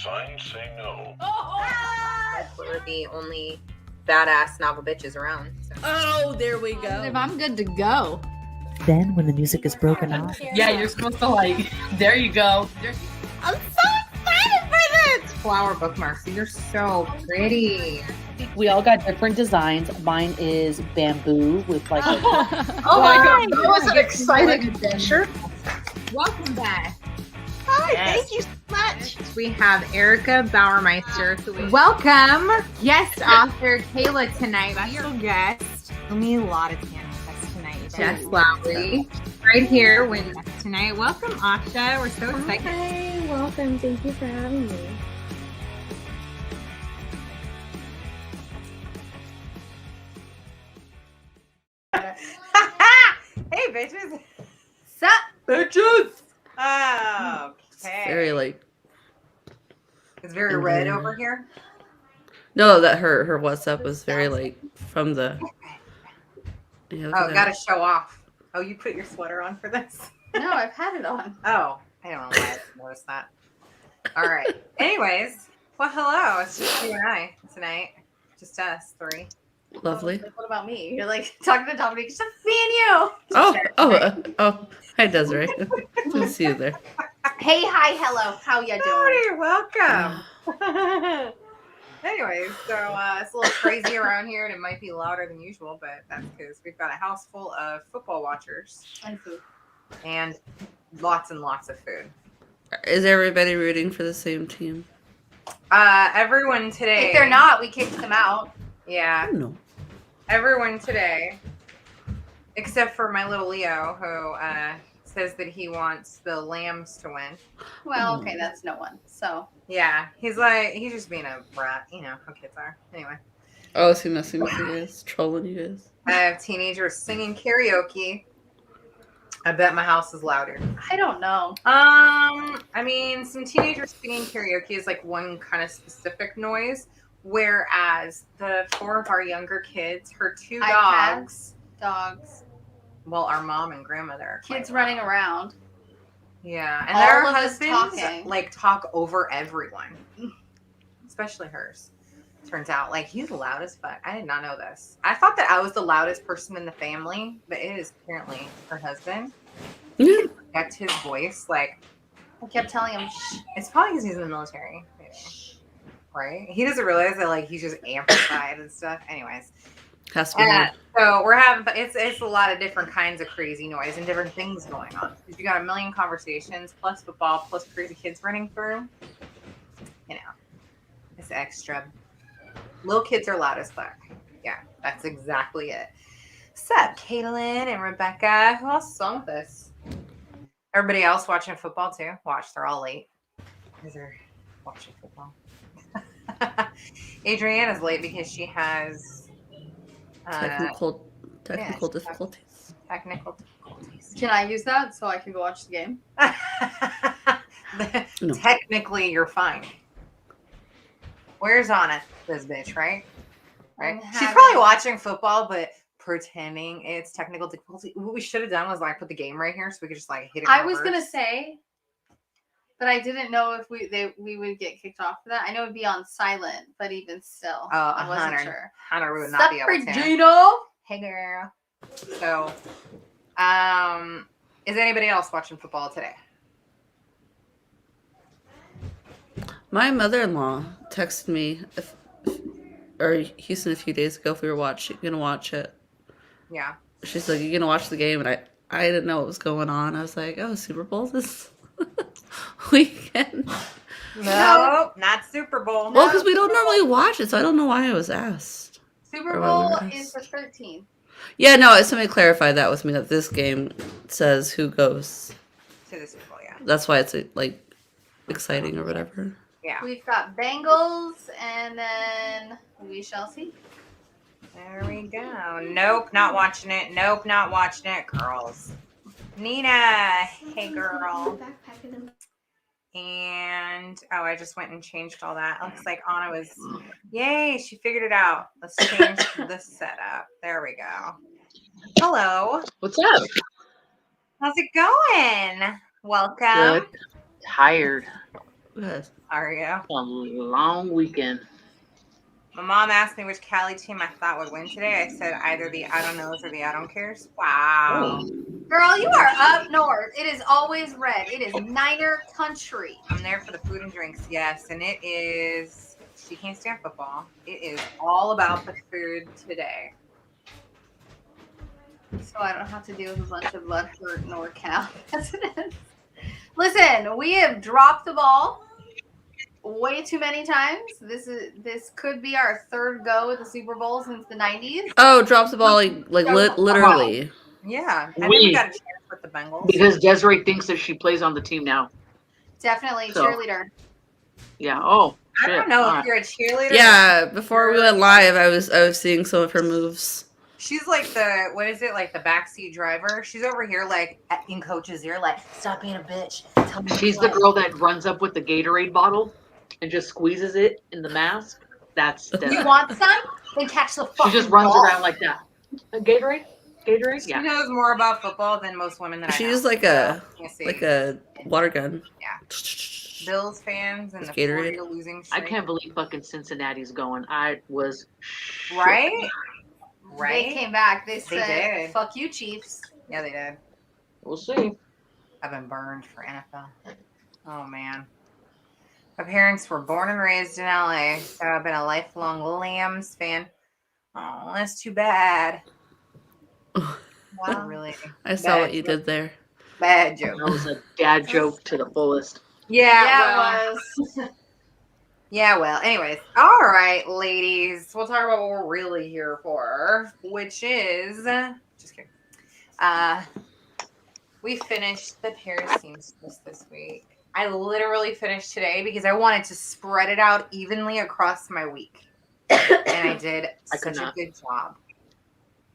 Signs say no. We're the only badass novel bitches around. So. Oh, there we go. I'm good to go. Then, when the music is broken off, Yeah, you're supposed to like. There you go. I'm so excited for this! Flower bookmarks. These are so pretty. We all got different designs. Mine is bamboo with like. Oh my god, that was an exciting adventure. Welcome back. Hi, thank you so much. We have Erica Bauermeister. Welcome, guest author Kayla tonight. Special guest. Me a lot of Canvas tonight. Jess Lowry. Right here with us tonight. Welcome, Asha. We're so excited. Hi, welcome. Thank you for having me. Hey, bitches. Sup? Bitches! Okay. Very like. It's very red over here. No, that her WhatsApp was very like from the. Yeah, Gotta show off. Oh, you put your sweater on for this? No, I've had it on. Oh, I don't know why I didn't notice that. All right. Anyways, well, hello. It's just you and I tonight. Just us three. Lovely. What about me? You're like talking to Dominique. It's just me and you. Oh. Hi, Desiree. Good to see you there. Hey, hi, hello. How ya doing? Howdy, welcome. Anyways, so it's a little crazy around here, and it might be louder than usual, but that's because we've got a house full of football watchers And food. and lots and lots of food. Is everybody rooting for the same team? Everyone today. If they're not, we kicked them out. Yeah. No. Everyone today, except for my little Leo, who says that he wants the Lambs to win. Well, okay, that's no one. So Yeah, he's just being a brat. You know how kids are. Anyway, Oh, is he messing with you guys? Trolling you guys? I have teenagers singing karaoke. I bet my house is louder. I don't know. I mean, some teenagers singing karaoke is like one kind of specific noise, whereas the four of our younger kids, her two iPads, dogs, dogs, well, our mom and grandmother are kids quite running loud. around. Yeah, and All their of us husbands talking. like talk over everyone, especially hers. Turns out, like, he's loud as fuck. I did not know this. I thought that I was the loudest person in the family, but it is apparently her husband. That's his voice. Like, I kept telling him, shh. it's probably because he's in the military, maybe. Right? He doesn't realize that like he's just amplified and stuff. Anyways, Has to be. so we're having it's a lot of different kinds of crazy noise and different things going on. Because you got a million conversations plus football plus crazy kids running through. You know, it's extra. Little kids are loud as fuck. Yeah, that's exactly it. Sup, Caitlin and Rebecca. Who else is on with us? Everybody else watching football too. Watch, they're all late. Because they're watching football. Adrienne is late because she has Technical yes, difficulties. technical difficulties. Can I use that so I can go watch the game? No. Technically, you're fine. Where's Anna? This bitch, right? Right. I'm She's having- probably watching football, but pretending it's technical difficulty. What we should have done was like put the game right here so we could just like hit it. I was gonna say, but I didn't know if we would get kicked off for that. I know it'd be on silent, but even still, I wasn't sure. Hunter would not be able to. Gino? Hey, girl. So, is anybody else watching football today? My mother-in-law texted me, or Houston a few days ago, if we were gonna watch it. Yeah. She's like, "You gonna watch the game?" And I didn't know what was going on. I was like, "Oh, Super Bowl this weekend." No, not Super Bowl. Well, because we don't normally watch it, so I don't know why I was asked. Super Or why we Bowl were is asked. the 13th. Yeah, no, somebody clarified that with me that this game says who goes. To the Super Bowl, yeah. That's why it's like exciting or whatever. Yeah. We've got Bengals, and then we shall see. There we go. Nope, not watching it. Nope, not watching it, girls. Nina, hey, girl. And, oh, I just went and changed all that. Looks like Anna was, yay, she figured it out. Let's change the setup. There we go. Hello. What's up? How's it going? Welcome. Good. Tired. Good. Are you? A long weekend. My mom asked me which Cali team I thought would win today. I said either the I don't knows or the I don't cares. Wow. Girl, you are up north. It is always red. It is Niner country. I'm there for the food and drinks, yes. And it is, she can't stand football. It is all about the food today. So I don't have to deal with a bunch of Ludford NorCal residents. Listen, we have dropped the ball way too many times. This could be our third go at the Super Bowl since the 90s. Oh, drops the ball literally. Yeah. I think we got a chance with the Bengals. Because Desiree thinks that she plays on the team now. Definitely So. cheerleader. Yeah. Oh, I shit. don't know All if you're a cheerleader. Yeah, before we went live, I was seeing some of her moves. She's like the, what is it, like the backseat driver? She's over here like in coach's ear, like, stop being a bitch. Tell me She's the girl that runs up with the Gatorade bottle and just squeezes it in the mask. That's Desiree. You want some? Then catch the fucking She just runs ball. around like that. Gatorade? Gatorade? She Yeah. knows more about football than most women that I know. She's like a water gun. Yeah. Bills fans and It's the Gatorade. 4-year losing I streak. can't believe fucking Cincinnati's going. I was shook. Right? Right? They came back. They They said, did. fuck you, Chiefs. Yeah, they did. We'll see. I've been burned for NFL. Oh, man. My parents were born and raised in LA, so I've been a lifelong Lambs fan. Oh, that's too bad. Wow. Really I saw what you did there. bad joke. That was a dad joke to the fullest. Yeah, It was. Yeah, well, anyways. All right, ladies. We'll talk about what we're really here for, which is just kidding. We finished the Paris Seamstress this week. I literally finished today because I wanted to spread it out evenly across my week. And I did such a good job.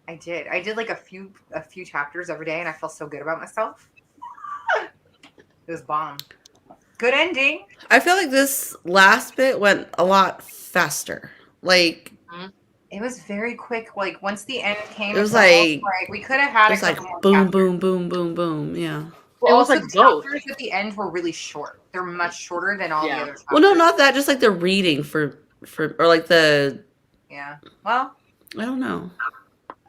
I did. I did like a few chapters every day and I felt so good about myself. It was bomb. Good ending. I feel like this last bit went a lot faster. Like it was very quick. Like once the end came, it was like we could have had it was like more boom, chapters. boom, boom, boom, boom. Yeah. Well, It was also like the both. chapters at the end were really short. They're much shorter than all the other chapters. Well, no, not that. Just like the reading for or like the. Yeah. Well, I don't know.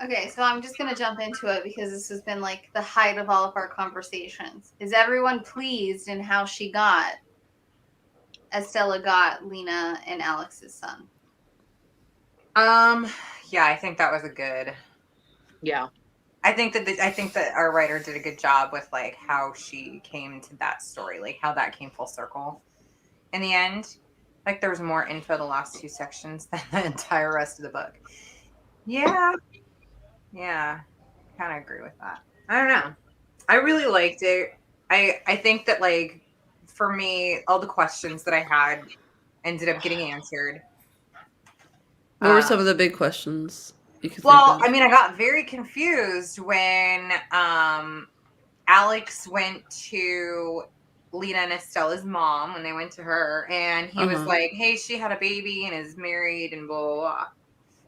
Okay, so I'm just going to jump into it because this has been like the height of all of our conversations. Is everyone pleased in how she got, Estella got Lena and Alex's son? yeah, I think that was a good. Yeah. I think that our writer did a good job with like how she came to that story, like how that came full circle. In the end, like there was more info the last two sections than the entire rest of the book. Yeah. Yeah, kind of agree with that. I don't know. I really liked it. I think that like for me, all the questions that I had ended up getting answered. What were some of the big questions you could Well, think of? I mean, I got very confused when Alex went to Lena and Estella's mom when they went to her, and he was like, "Hey, she had a baby and is married and blah blah blah."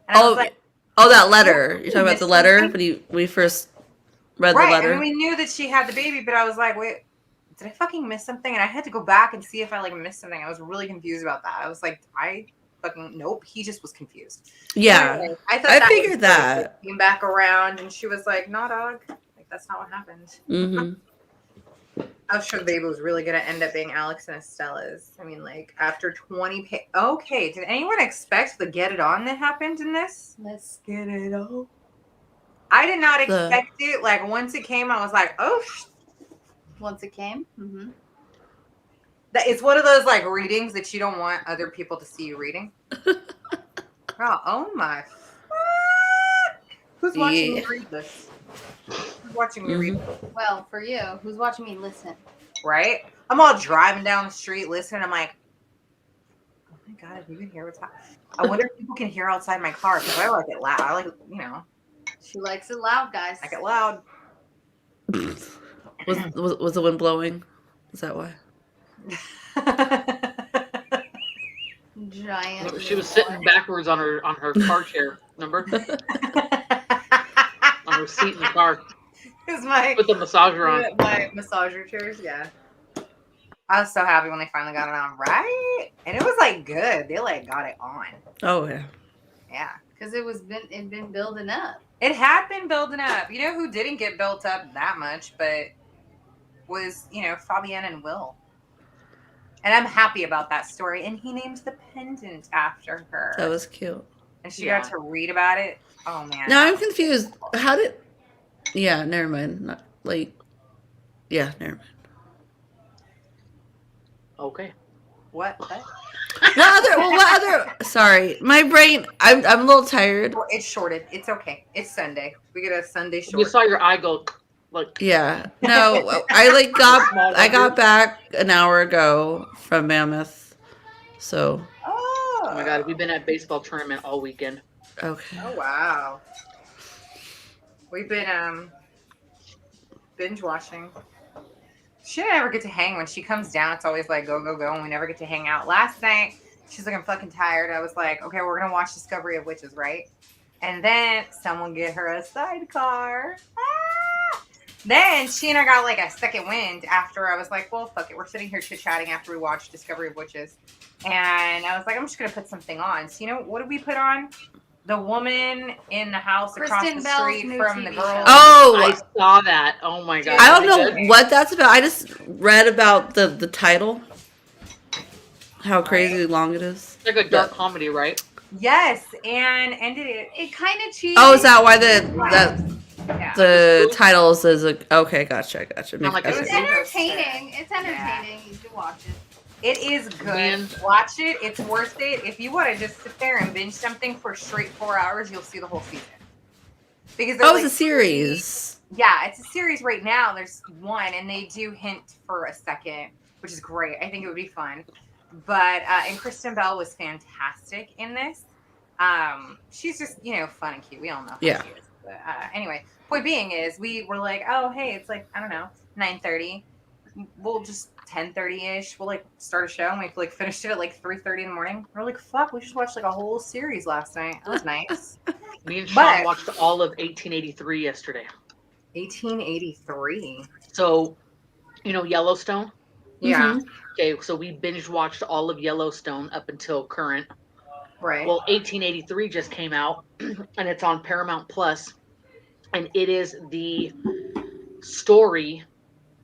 And I was like, oh, that letter. You're talking about the letter when we first read the letter. I mean, we knew that she had the baby, but I was like, wait, did I fucking miss something? And I had to go back and see if I like missed something. I was really confused about that. I was like, nope. He just was confused. Yeah, anyway, I figured that. Came back around, and she was like, "No, dog. Like that's not what happened." Mm-hmm. I was sure the baby was really gonna end up being Alex and Estella's. I mean, like after 20 okay, did anyone expect the get it on that happened in this? Let's get it on. I did not expect it. Like once it came, I was like, oh. Once it came? Mm-hmm. It's one of those like readings that you don't want other people to see you reading. Oh my. Who's watching me read this? Who's watching me read this? Well, for you, who's watching me listen? Right? I'm all driving down the street listening. I'm like, oh my God, if you can hear what's happening. I wonder if people can hear outside my car because I like it loud. I like it, She likes it loud, guys. I like it loud. Was the wind blowing? Is that why? Giant. She was sitting backwards on her car chair. Remember? On her seat in the car. Is my with the massager on. My massager chairs, yeah. I was so happy when they finally got it on, right? And it was like good. They like got it on. Oh yeah. Yeah. Because it'd been building up. It had been building up. You know who didn't get built up that much, but was, Fabienne and Will. And I'm happy about that story. And he named the pendant after her. That was cute. And she got to read about it. Oh man. Now I'm confused. How did? Yeah, never mind. Not like. Yeah, never mind. Okay. What? What other? Sorry, my brain. I'm a little tired. Well, it's shorted. It's okay. It's Sunday. We get a Sunday short. You saw your eye go like. Yeah. No, I got back an hour ago from Mammoth, so. Oh my god, we've been at baseball tournament all weekend. Okay. Oh wow. We've been binge watching. She didn't ever get to hang. When she comes down, it's always like go, go, go, and we never get to hang out. Last night, she's like, I'm fucking tired. I was like, okay, we're gonna watch Discovery of Witches, right? And then someone get her a sidecar. Ah! Then she and I got like a second wind after I was like, well, fuck it. We're sitting here chit-chatting after we watched Discovery of Witches. And I was like, I'm just gonna put something on. So what did we put on? The woman in the house across Kristen the Bell's street new from TV the show. girl. Oh, I saw that. Oh my god. I don't know what that's about. I just read about the title. How crazy long it is. It's like a dark comedy, right? Yes, and ended it. It kind of cheesy. Oh, is that why Yeah. the title says like? Okay, gotcha. I'm like, Okay. It's entertaining. It's entertaining. You should watch it. It is good. Man. Watch it. It's worth it. If you want to just sit there and binge something for straight 4 hours, you'll see the whole season. Because It's a series. Yeah, it's a series right now. There's one, and they do hint for a second, which is great. I think it would be fun. But and Kristen Bell was fantastic in this. She's just fun and cute. We all know how she is. But anyway, point being is we were like, oh hey, it's like I don't know 9:30. We'll just 10:30ish. We'll like start a show and we like finished it at like 3:30 in the morning. We're like, fuck, we just watched like a whole series last night. That was nice. Me and Sean watched all of 1883 yesterday. 1883. So, Yellowstone? Yeah. Mhm. Okay, so we binge watched all of Yellowstone up until current. Right. Well, 1883 just came out and it's on Paramount Plus, and it is the story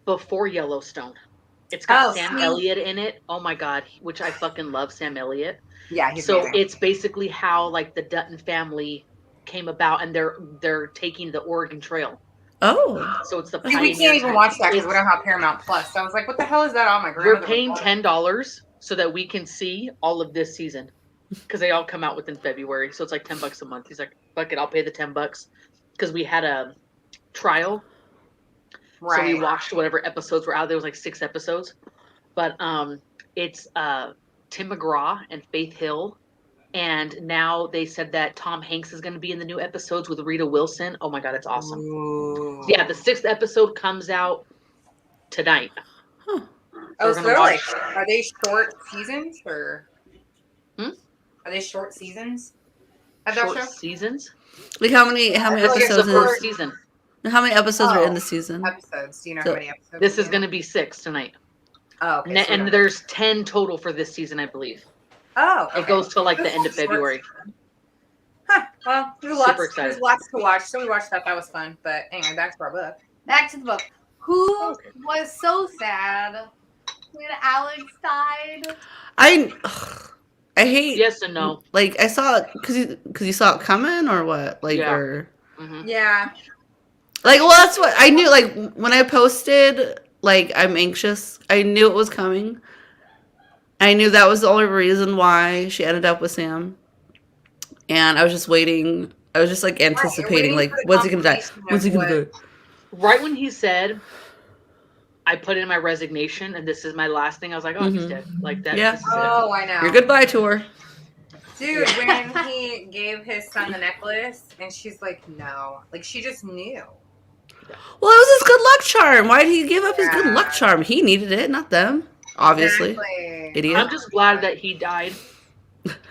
before Yellowstone. It's got Sam Elliott in it. Oh my god, which I fucking love Sam Elliott. Yeah, he's so amazing. it's basically how like the Dutton family came about, and they're taking the Oregon Trail. Oh. So it's the See, we can't even watch that because we don't have Paramount Plus. So I was like, what the hell is that on my grandmother? We're paying $10 so that we can see all of this season because they all come out within February. So it's like $10 a month. He's like, fuck it, I'll pay the $10 because we had a trial. Right. So we watched whatever episodes were out. There was like 6 episodes, but it's Tim McGraw and Faith Hill, and now they said that Tom Hanks is going to be in the new episodes with Rita Wilson. Oh my god, it's awesome! Ooh. Yeah, the 6th episode comes out tonight. Huh. Oh, so gonna like, watch- are they short seasons or? Hmm? Are they short seasons? At that Short show? seasons. Like how many It's the episodes? first season. How many episodes are in Oh. the season? Episodes. Do you know So- how many episodes? This is there going to be 6 tonight, are? Oh, okay. so and there's 10 total for this season, I believe. Oh, It goes till like the end of Short February. Huh. Well, there's Super lots. excited. There's lots to watch. So we watched that. That was fun. But anyway, back to our book. Back to the book. Who was so sad when Alex died? I hate. Yes and no. Like I saw it because you saw it coming or what? Like Yeah. or hmm Yeah. like well that's what I knew. Like when I posted like I'm anxious, I knew it was coming. I knew that was the only reason why she ended up with Sam, and I was just waiting. I was just like anticipating, waiting like for the when's he gonna die? confirmation of When's he gonna what- die? Right when he said, I put in my resignation and this is my last thing, I was like, oh, he's Mhm. dead. Like that. Yeah. This is it. Oh, I know. Your goodbye tour. Dude, when he gave his son the necklace, and she's like, no. Like, she just knew. Well, it was his good luck charm. Why did he give up his good Yeah. luck charm? He needed it, not them. Obviously, Exactly. idiot. I'm just glad that he died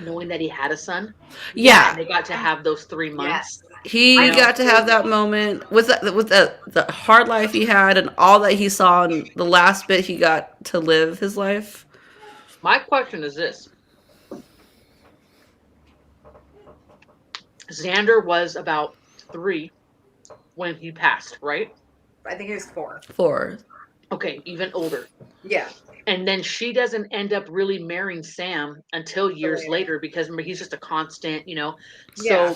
knowing that he had a son. Yeah. And they got to have those 3 months. He I know. got to have that moment with the hard life he had and all that he saw, and the last bit he got to live his life. My question is this. Xander was about 3 when he passed, right? I think he was 4. For Okay, even older. Yeah. And then she doesn't end up really marrying Sam until years later because remember, he's just a constant, you know. So Yeah.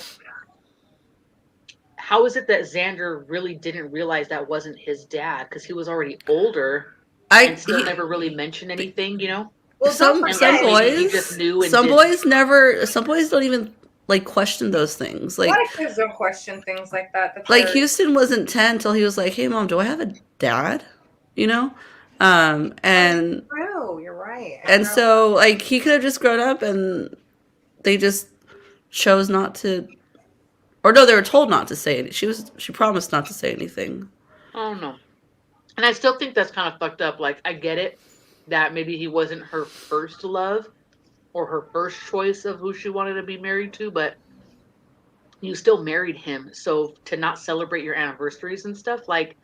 how is it that Xander really didn't realize that wasn't his dad because he was already older and still never really mentioned anything, you know? Well, some don't forget, maybe he just knew and some didn't. some boys don't even like question those things. a Like lot of kids don't question things like that. That's like very- Houston wasn't 10 until he was like, "Hey mom, do I have a dad?" You know? And True, you're right. and so like he could have just grown up and they just chose not to, or no, they were told not to say it. She promised not to say anything. I don't know. And I still think that's kind of fucked up. Like, I get it that maybe he wasn't her first love or her first choice of who she wanted to be married to, but you still married him. So to not celebrate your anniversaries and stuff, like,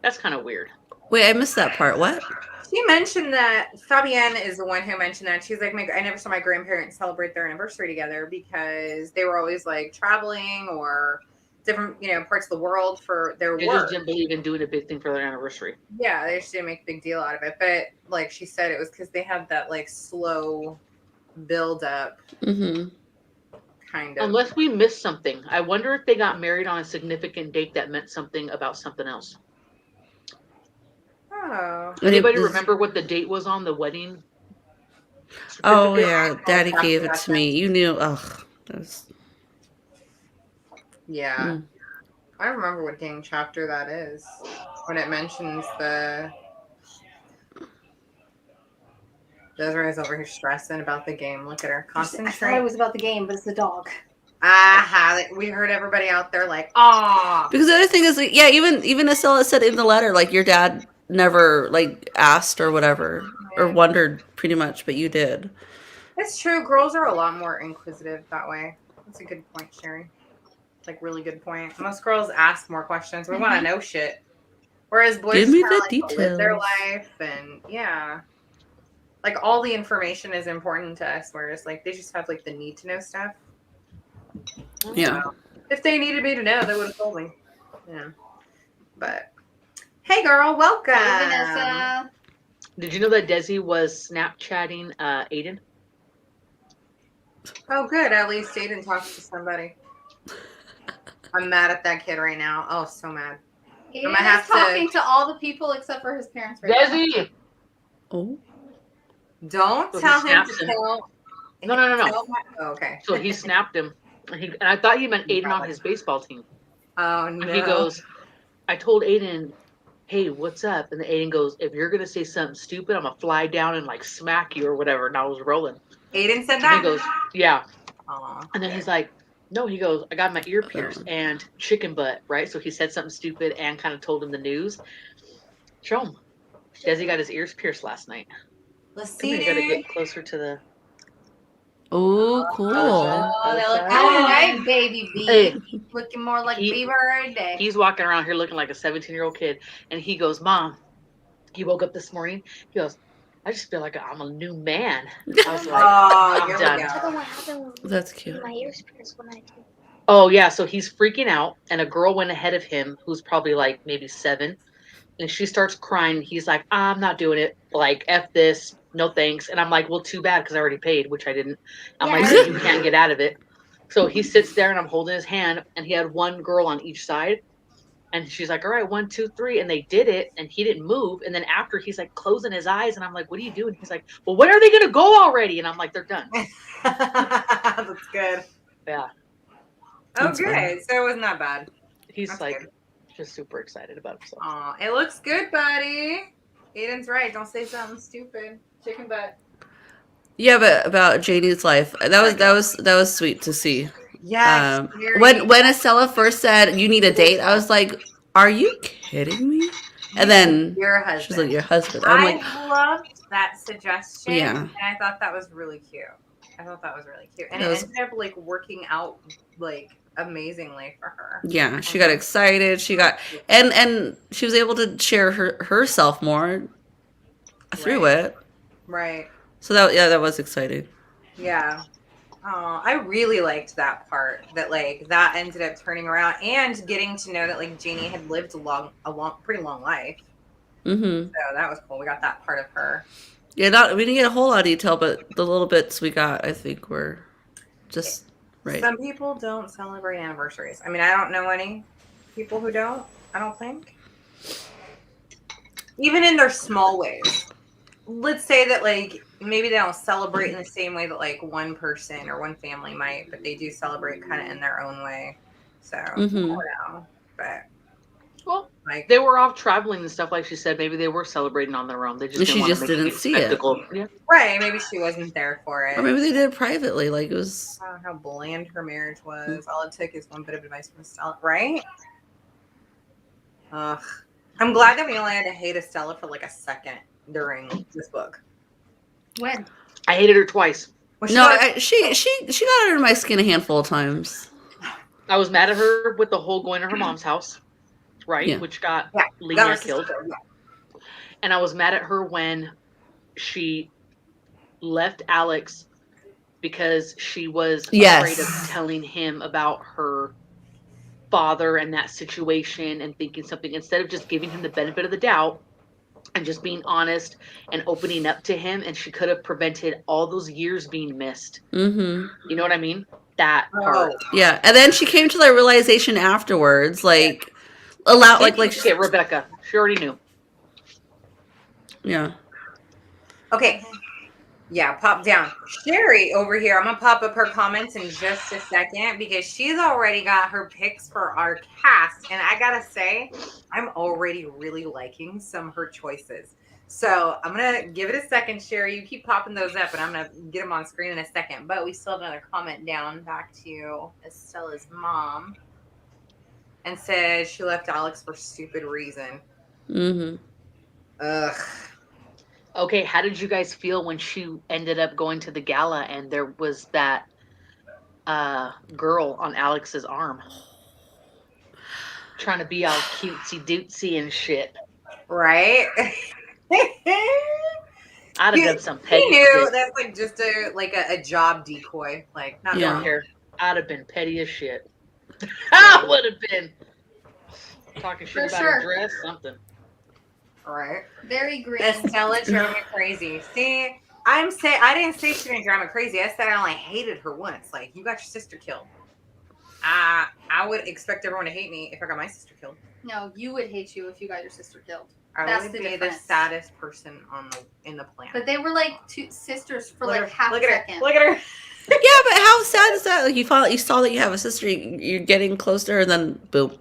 that's kind of weird. Wait, I missed that part. What? She mentioned that Fabienne is the one who mentioned that. She's like, I never saw my grandparents celebrate their anniversary together because they were always like traveling or different, parts of the world for their They work. just didn't believe in doing a big thing for their anniversary. Yeah, they just didn't make a big deal out of it. But like she said, it was because they had that like slow build up Mm-hmm. kind of. Unless we missed something. I wonder if they got married on a significant date that meant something about something else. Oh. Anybody remember what the date was on the wedding? Oh certificate? yeah, Daddy gave it to me. You knew. Ugh. That was, Yeah. mm. I remember what dang chapter that is when it mentions the. Desiree's over here stressing about the game. Look at her. I thought it Concentrate. was about the game, but it's the dog. We heard everybody out there like, ah. Because the other thing is, like, yeah, even Estella said in the letter, like your dad never like asked or whatever or wondered pretty much, but you did. It's true. Girls are a lot more inquisitive that way. That's a good point, Sherry. Like, really good point. Most girls ask more questions. We want to know shit. Whereas boys Give me kinda, the like, live their details. life and like all the information is important to us. Whereas like they just have like the need to know stuff. Yeah. So, if they needed me to know, they would have told me. Yeah. But hey, girl, welcome. Hey, Vanessa. Did you know that Desi was Snapchatting Aiden? Oh, good. At least Aiden talks to somebody. I'm mad at that kid right now. Oh, so mad. He I'm is gonna have to- talking to all the people except for his parents right now. Desi! Oh. Don't So he tell him snaps to him. tell. No. Oh, okay. So he snapped him. And I thought he meant Aiden on his baseball team. Oh no. And he goes, I told Aiden, hey, what's up? And then Aiden goes, if you're going to say something stupid, I'm going to fly down and like smack you or whatever. And I was rolling. Aiden said And that. he goes, yeah. Aw. And then he's like, no, he goes, I got my ear pierced and chicken butt, right? So he said something stupid and kind of told him the news. Show him. Desi got his ears pierced last night. Let's Come here, see. you got to get closer to the... Oh, cool. Oh, they look Okay. all right, baby B. Hey. Looking more like He- Beaver every day. He's walking around here looking like a 17-year-old kid. And he goes, Mom, he woke up this morning. He goes, I just feel like I'm a new man. I was like, Oh, I'm here done. we I don't go. know what happened That's with cute. my ears pierced when I did. Oh, yeah. So he's freaking out. And a girl went ahead of him who's probably like maybe 7. And she starts crying. He's like, I'm not doing it. Like, F this. No thanks. And I'm like, well, too bad because I already paid, which I didn't. I'm Yeah. like, so you can't get out of it. So he sits there and I'm holding his hand. And he had one girl on each side. And she's like, all right, 1, 2, 3. And they did it. And he didn't move. And then after he's like closing his eyes. And I'm like, what are you doing? He's like, well, when are they going to go already? And I'm like, they're done. That's good. Yeah. That's Okay, so it wasn't that bad. He's That's like good. just super excited about himself. Aw, it looks good, buddy. Aiden's right. Don't say something stupid. Chicken butt. Yeah, but about Janie's life, that was sweet to see. Yes. When Estella first said you need a date, I was like, "Are you kidding me?" And then your husband. she's like, "Your husband." I'm like, I loved that suggestion. Yeah. And I thought that was really cute. I thought that was really cute, and That it was- ended up like working out like amazingly for her. Yeah, she got excited. She got and she was able to share herself more through it. Right. So that was exciting. Yeah. Oh, I really liked that part. That like that ended up turning around and getting to know that like Janie had lived a pretty long life. Mm-hmm. So that was cool. We got that part of her. Yeah, we didn't get a whole lot of detail, but the little bits we got, I think, were just right. Some people don't celebrate anniversaries. I mean, I don't know any people who don't. I don't think. Even in their small ways. Let's say that like maybe they don't celebrate in the same way that like one person or one family might, but they do celebrate kind of in their own way. So I don't know, but Well, like they were off traveling and stuff, like she said. Maybe they were celebrating on their own. They just She didn't want to just make didn't a big see it. spectacle. Yeah. right, maybe she wasn't there for it. Or maybe they did it privately. Like it was. How bland her marriage was. All it took is one bit of advice from Estella, right? Ugh. I'm glad that we only had to hate Estella for like a second during this book. When? I hated her twice. Was No, she she got under my skin a handful of times. I was mad at her with the whole going to her mom's house, right? Yeah. Which got got Lena her killed. sister, yeah. And I was mad at her when she left Alex because she was Yes. afraid of telling him about her father and that situation and thinking something, instead of just giving him the benefit of the doubt and just being honest and opening up to him. And she could have prevented all those years being missed. Mm-hmm. You know what I mean? That part. Yeah, and then she came to the realization afterwards, like Shit, Rebecca. She already knew. Yeah. Okay. Yeah, pop down. Sherry over here. I'm gonna pop up her comments in just a second because she's already got her picks for our cast. And I gotta say, I'm already really liking some of her choices. So I'm gonna give it a second, Sherry. You keep popping those up, and I'm gonna get them on screen in a second. But we still have another comment down back to Estella's mom. And says she left Alex for stupid reason. Mm-hmm. Ugh. Okay, how did you guys feel when she ended up going to the gala and there was that girl on Alex's arm trying to be all cutesy dootsy and shit? Right? I'd have done some petty He knew shit. that's like just a job decoy. Like not Yeah. Don't care. I'd have been petty as shit. I would have been talking shit For about sure. her dress, something. right. Very green. Estella drove me crazy. See, I didn't say she didn't drive me crazy. I said I only hated her once. Like you got your sister killed. I would expect everyone to hate me if I got my sister killed. No, you would hate you if you got your sister killed. I That's would the be the difference. saddest person in the planet. But they were like two sisters for Look like at her. half a Look at second. her. Look at her. Yeah, but how sad is that? Like you saw that you have a sister, you're getting close to her, and then boom,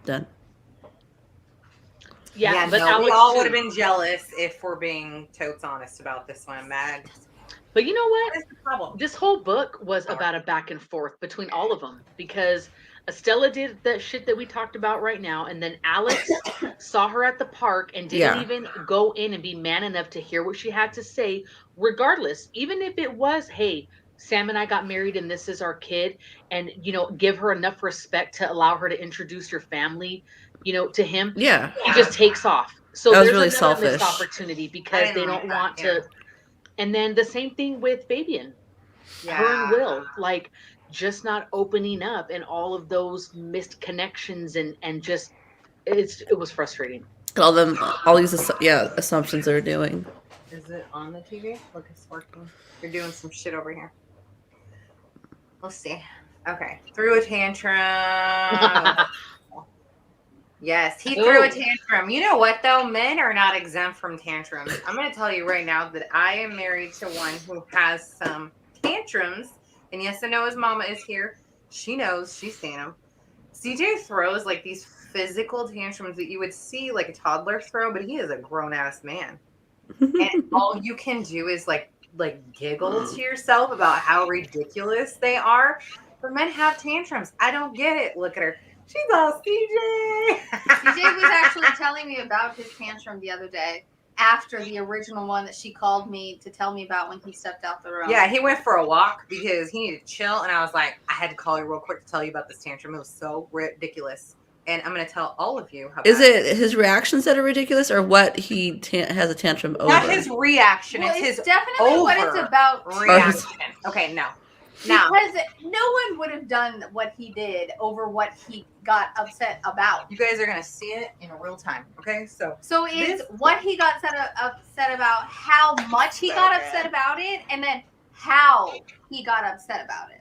done. Yeah, but no, Alex we all too. would have been jealous if we're being totes honest about this one. Mad. But you know what? What is the problem? This whole book was about a back and forth between all of them, because Estella did that shit that we talked about right now, and then Alex saw her at the park and didn't even go in and be man enough to hear what she had to say, regardless, even if it was, hey, Sam and I got married and this is our kid, and give her enough respect to allow her to introduce your family, to him. Yeah. He just takes off. So That was there's really another missed selfish. opportunity because they don't want yeah. to. And then the same thing with Fabian. Her and Will, like just not opening up, and all of those missed connections, and just it was frustrating. All these assumptions they're doing. Is it on the TV? Look, it's working. You're doing some shit over here. Let's see. Okay. Threw a tantrum. Yes, he threw a tantrum. You know what, though? Men are not exempt from tantrums. I'm going to tell you right now that I am married to one who has some tantrums. And yes, I know his mama is here. She knows. She's seen them. CJ throws like these physical tantrums that you would see like a toddler throw, but he is a grown-ass man. And all you can do is like giggle to yourself about how ridiculous they are. But men have tantrums. I don't get it. Look at her. She's all CJ. CJ was actually telling me about his tantrum the other day. after the original one that she called me to tell me about when he stepped out the room. Yeah, he went for a walk because he needed to chill, and I was like, I had to call you real quick to tell you about this tantrum. It was so ridiculous, and I'm going to tell all of you how. Is it his reactions that are ridiculous, or what he has a tantrum over? Not his reaction. Well, it's his definitely what it's about. Reaction. Okay, no. Now, because no one would have done what he did over what he got upset about. You guys are going to see it in real time, okay? So it's what he got upset about, how much he got upset about it, and then how he got upset about it.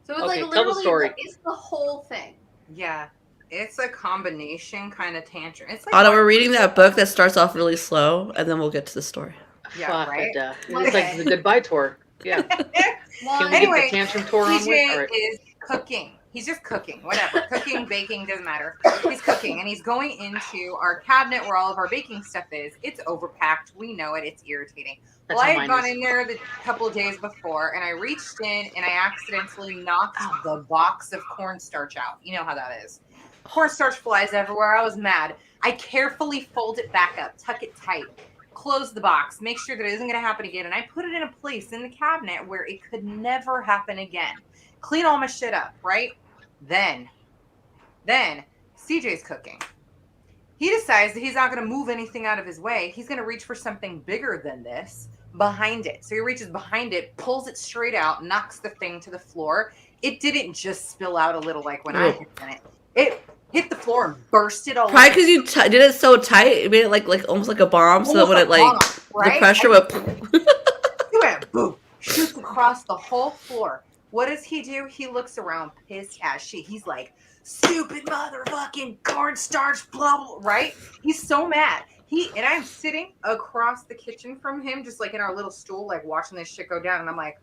So it's like literally, tell the story. It's the whole thing. Yeah, it's a combination kind of tantrum. It's like Otto, we're reading that book that starts off really slow, and then we'll get to the story. Yeah, right. It's like the goodbye tour. Yeah. Can we Anyway, get the tantrum tour on with? TJ is cooking. He's just cooking, whatever. Cooking, baking, doesn't matter. He's cooking, and he's going into our cabinet where all of our baking stuff is. It's overpacked. We know it. It's irritating. Well, I had gone in there the couple of days before, and I reached in, and I accidentally knocked the box of cornstarch out. You know how that is. Cornstarch flies everywhere. I was mad. I carefully fold it back up, tuck it tight, close the box, make sure that it isn't going to happen again, and I put it in a place in the cabinet where it could never happen again. Clean all my shit up, right? Then CJ's cooking. He decides that he's not going to move anything out of his way. He's going to reach for something bigger than this behind it. So he reaches behind it, pulls it straight out, knocks the thing to the floor. It didn't just spill out a little like when I hit it. It hit the floor and bursted all over. Probably because you did it so tight, it made it like almost like a bomb, so that when it like the pressure would. He went boom, shoots across the whole floor. What does he do? He looks around, pissed as shit. He's like, "Stupid motherfucking cornstarch, blah blah." Right? He's so mad. And I'm sitting across the kitchen from him, just like in our little stool, like watching this shit go down. And I'm like,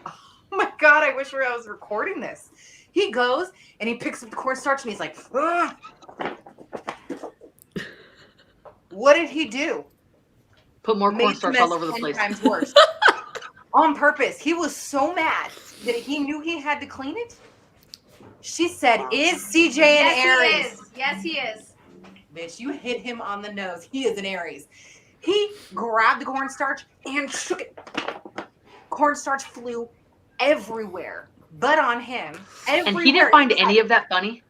"Oh my god, I wish I was recording this." He goes and he picks up the cornstarch and he's like, "Ugh." What did he do? Put more cornstarch all over the place. 10 times worse. On purpose. He was so mad that he knew he had to clean it. She said, "Is CJ an Aries?" Yes, he is. Bitch, you hit him on the nose. He is an Aries. He grabbed the cornstarch and shook it. Cornstarch flew everywhere, but on him. Everywhere. And he didn't find any of that funny?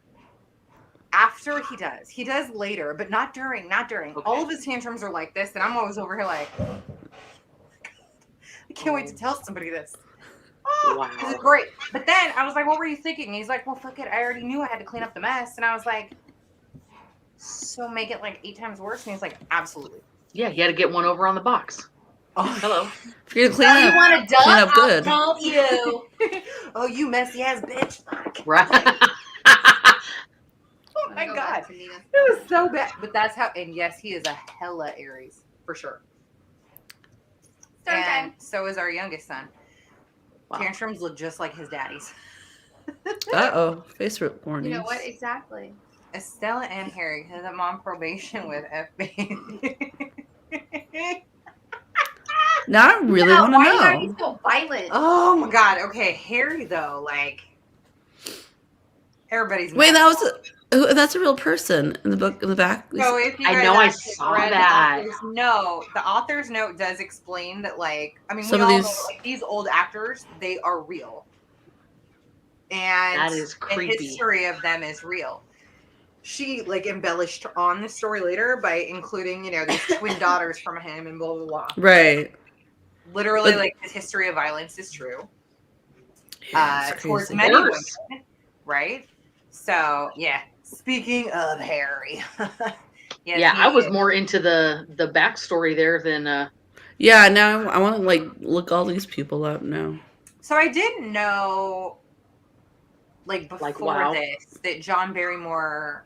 After he does later, but not during. Okay. All of his tantrums are like this, and I'm always over here like, I can't wait to tell somebody this. Oh, wow. This is great. But then I was like, "What were you thinking?" And he's like, "Well, fuck it. I already knew I had to clean up the mess." And I was like, "So make it like 8 times worse?" And he's like, "Absolutely." Yeah, you had to get one over on the box. Oh, hello. If you're gonna clean You want to clean up good. I'll help you. Oh, you messy ass bitch. Fuck. Right. Oh my god. It was so bad. But that's how, and yes, he is a hella Aries, for sure. Story And time. so is our youngest son. Wow. Tantrums look just like his daddy's. Uh-oh. Face warnings. You know what? Exactly. Estella and Harry has them on probation with FB. Now I really want to Why are you know. so violent? Oh my god. Okay, Harry though, like everybody's Wait, mad. that's a real person in the book in the back. So if you I guys know, I actually saw read that. the author's note does explain that, like, I mean, Some we of all these- know, like, these old actors, they are real. And That is the creepy. history of them is real. She, like, embellished on the story later by including, you know, these twin daughters from him and blah, blah, blah. Right. Literally, But- like, his history of violence is true. Yeah, it's Towards crazy. many women, Worse. right? So, yeah. Speaking of Harry. Yes, Yeah, he I was is. more into the backstory there than Yeah, now I want to like look all these people up now. So I didn't know, like, before Like, wow. this, that John Barrymore,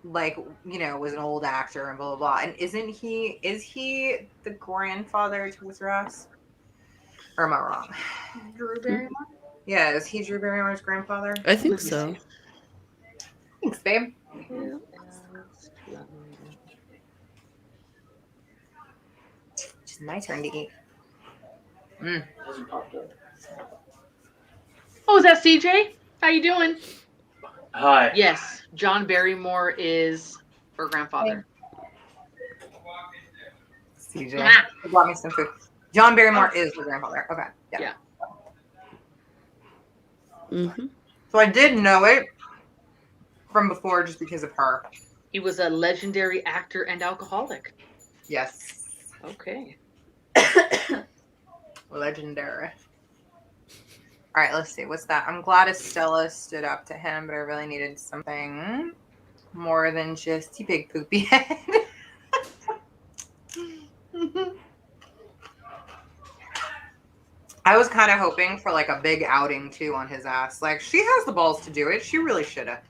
like, you know, was an old actor and blah, blah, blah. And is he the grandfather to Luther Ross? Or am I wrong? Drew Barrymore. Yeah, is he Drew Barrymore's grandfather? I think so. Thanks, babe. It's my turn to eat. Oh, is that CJ? How you doing? Hi. Yes, John Barrymore is her grandfather. TJ. He brought me some food. John Barrymore is the grandfather. Okay. Yeah. Mm-hmm. So I did know it from before just because of her. He was a legendary actor and alcoholic. Yes. Okay. Legendary. All right, let's see. What's that? I'm glad Estella stood up to him, but I really needed something more than just you big poopy head. I was kind of hoping for like a big outing too on his ass. Like, she has the balls to do it. She really should have.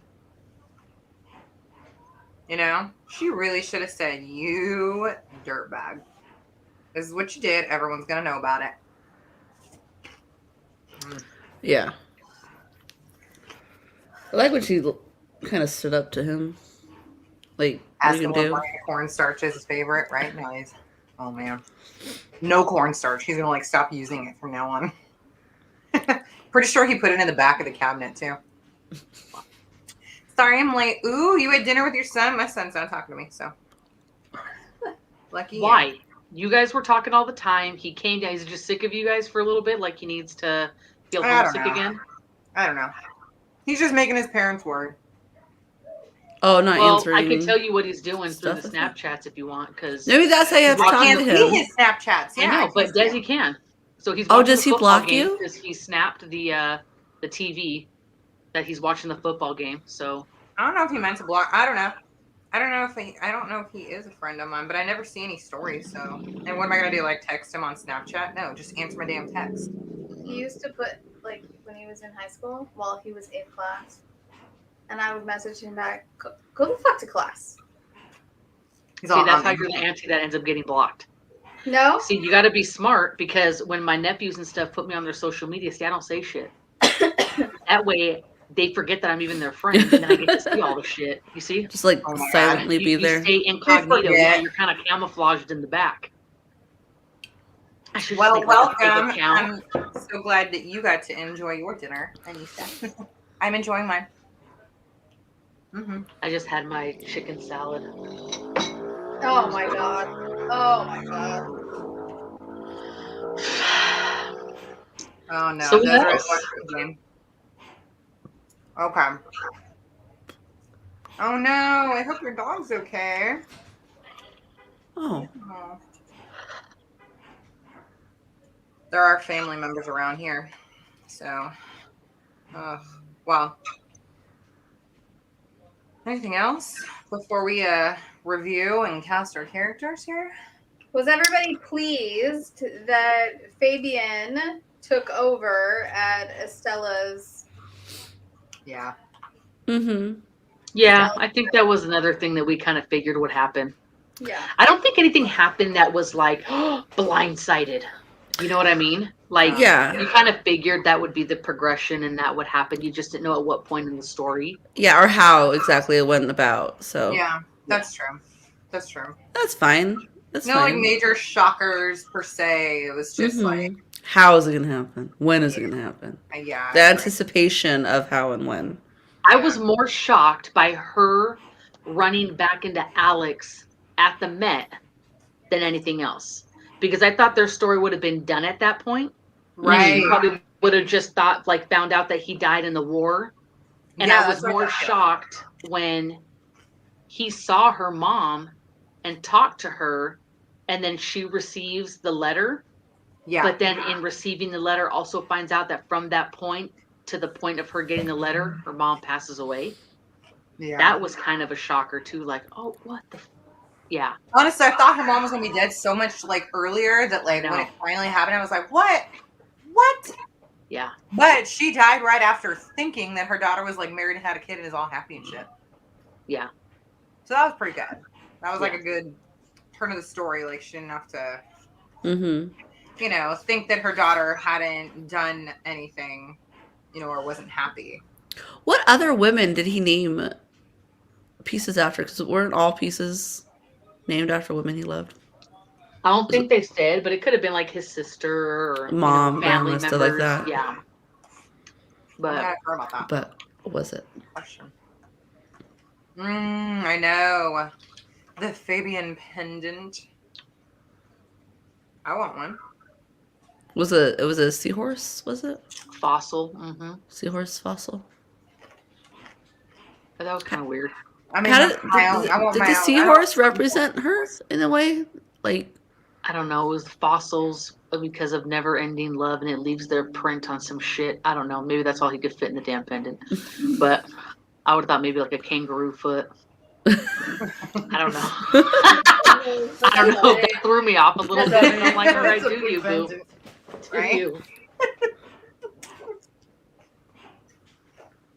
You know? She really should have said, you dirtbag. This is what you did. Everyone's going to know about it. Yeah. I like when she kind of stood up to him. Like, what are Ask you him gonna what do? cornstarch is his favorite, right? Nice. Oh, man. No cornstarch. He's going to like stop using it from now on. Pretty sure he put it in the back of the cabinet too. Sorry, I'm late. Ooh, you had dinner with your son? My son's not talking to me, so. Lucky Why? you. You guys were talking all the time. He came down. He's just sick of you guys for a little bit. Like he needs to feel I don't homesick know. again. I don't know. He's just making his parents worried. Oh, not Well, answering. I can tell you what he's doing through the stuff like that. Snapchats if you want, because Maybe that's how you have to I talk can't to see him. his Snapchats. Yeah, I know, but can't see Desi him. can. So he's Oh, watching does the he football block game you? because he snapped the TV that he's watching the football game. So I don't know if he meant to block. I don't know. I don't know if he is a friend of mine, but I never see any stories. So, and what am I gonna do? Like text him on Snapchat? No, just answer my damn text. He used to put, like, when he was in high school, while he was in class, and I would message him back, go the fuck to class. He's see, all that's how you're the auntie that ends up getting blocked. No? See, you got to be smart because when my nephews and stuff put me on their social media, see, I don't say shit. That way, they forget that I'm even their friend, and then I get to see all the shit. You see? Just like Oh my silently be You there. stay incognito. forget. Yeah, you're kind of camouflaged in the back. I should Well, just make like a welcome. fake account. I'm so glad that you got to enjoy your dinner, Anissa. I'm enjoying mine. Mm-hmm. I just had my chicken salad. Oh my god. Oh my god. Oh no, So what Desiree's else? watching the game. Okay. Oh no, I hope your dog's okay. Oh, Oh. There are family members around here, so. Well. Anything else before we review and cast our characters here? Was everybody pleased that Fabian took over at Estella's? Yeah. mm-hmm. Yeah, I think that was another thing that we kind of figured would happen. Yeah. I don't think anything happened that was like blindsided. You know what I mean? Like, Yeah. you kind of figured that would be the progression and that would happen. You just didn't know at what point in the story. Yeah, or how exactly it went about. So Yeah, that's true. That's true. that's fine. That's No, like fine. major shockers per se. It was just like, How is it gonna happen? When is it gonna happen? yeah. The right. anticipation of how and when. I was more shocked by her running back into Alex at the Met than anything else. Because I thought their story would have been done at that point. Right. She probably would have just found out that he died in the war. And Yeah, I was that's what more I thought. shocked when he saw her mom and talked to her, and then she receives the letter. Yeah. But then in receiving the letter, also finds out that from that point to the point of her getting the letter, her mom passes away. Yeah. That was kind of a shocker too. Like, oh, what the? Yeah. Honestly, I thought her mom was gonna be dead so much like earlier that like I know. when it finally happened, I was like, what? What? Yeah. But she died right after thinking that her daughter was like married and had a kid and is all happy and shit. Yeah. So that was pretty good. That was like Yeah. a good turn of the story. Like she didn't have to, Mm-hmm. think that her daughter hadn't done anything, or wasn't happy. What other women did he name pieces after? Because weren't all pieces named after women he loved? I don't think they said, but it could have been like his sister or Mom, family grandma, members. stuff like that. Yeah. I'm But not sure about that But what was it? question. I know. The Fabian pendant. I want one. It was a seahorse, was it? Fossil. Mm-hmm. Seahorse fossil. But that was kind of weird. I mean, How did the seahorse represent her in a way? Like, I don't know. It was fossils because of never-ending love, and it leaves their print on some shit. I don't know. Maybe that's all he could fit in the damn pendant. But I would have thought maybe like a kangaroo foot. I don't know. I don't know. That threw me off a little bit. And I'm like, all right, do you, boo? Do Right? you?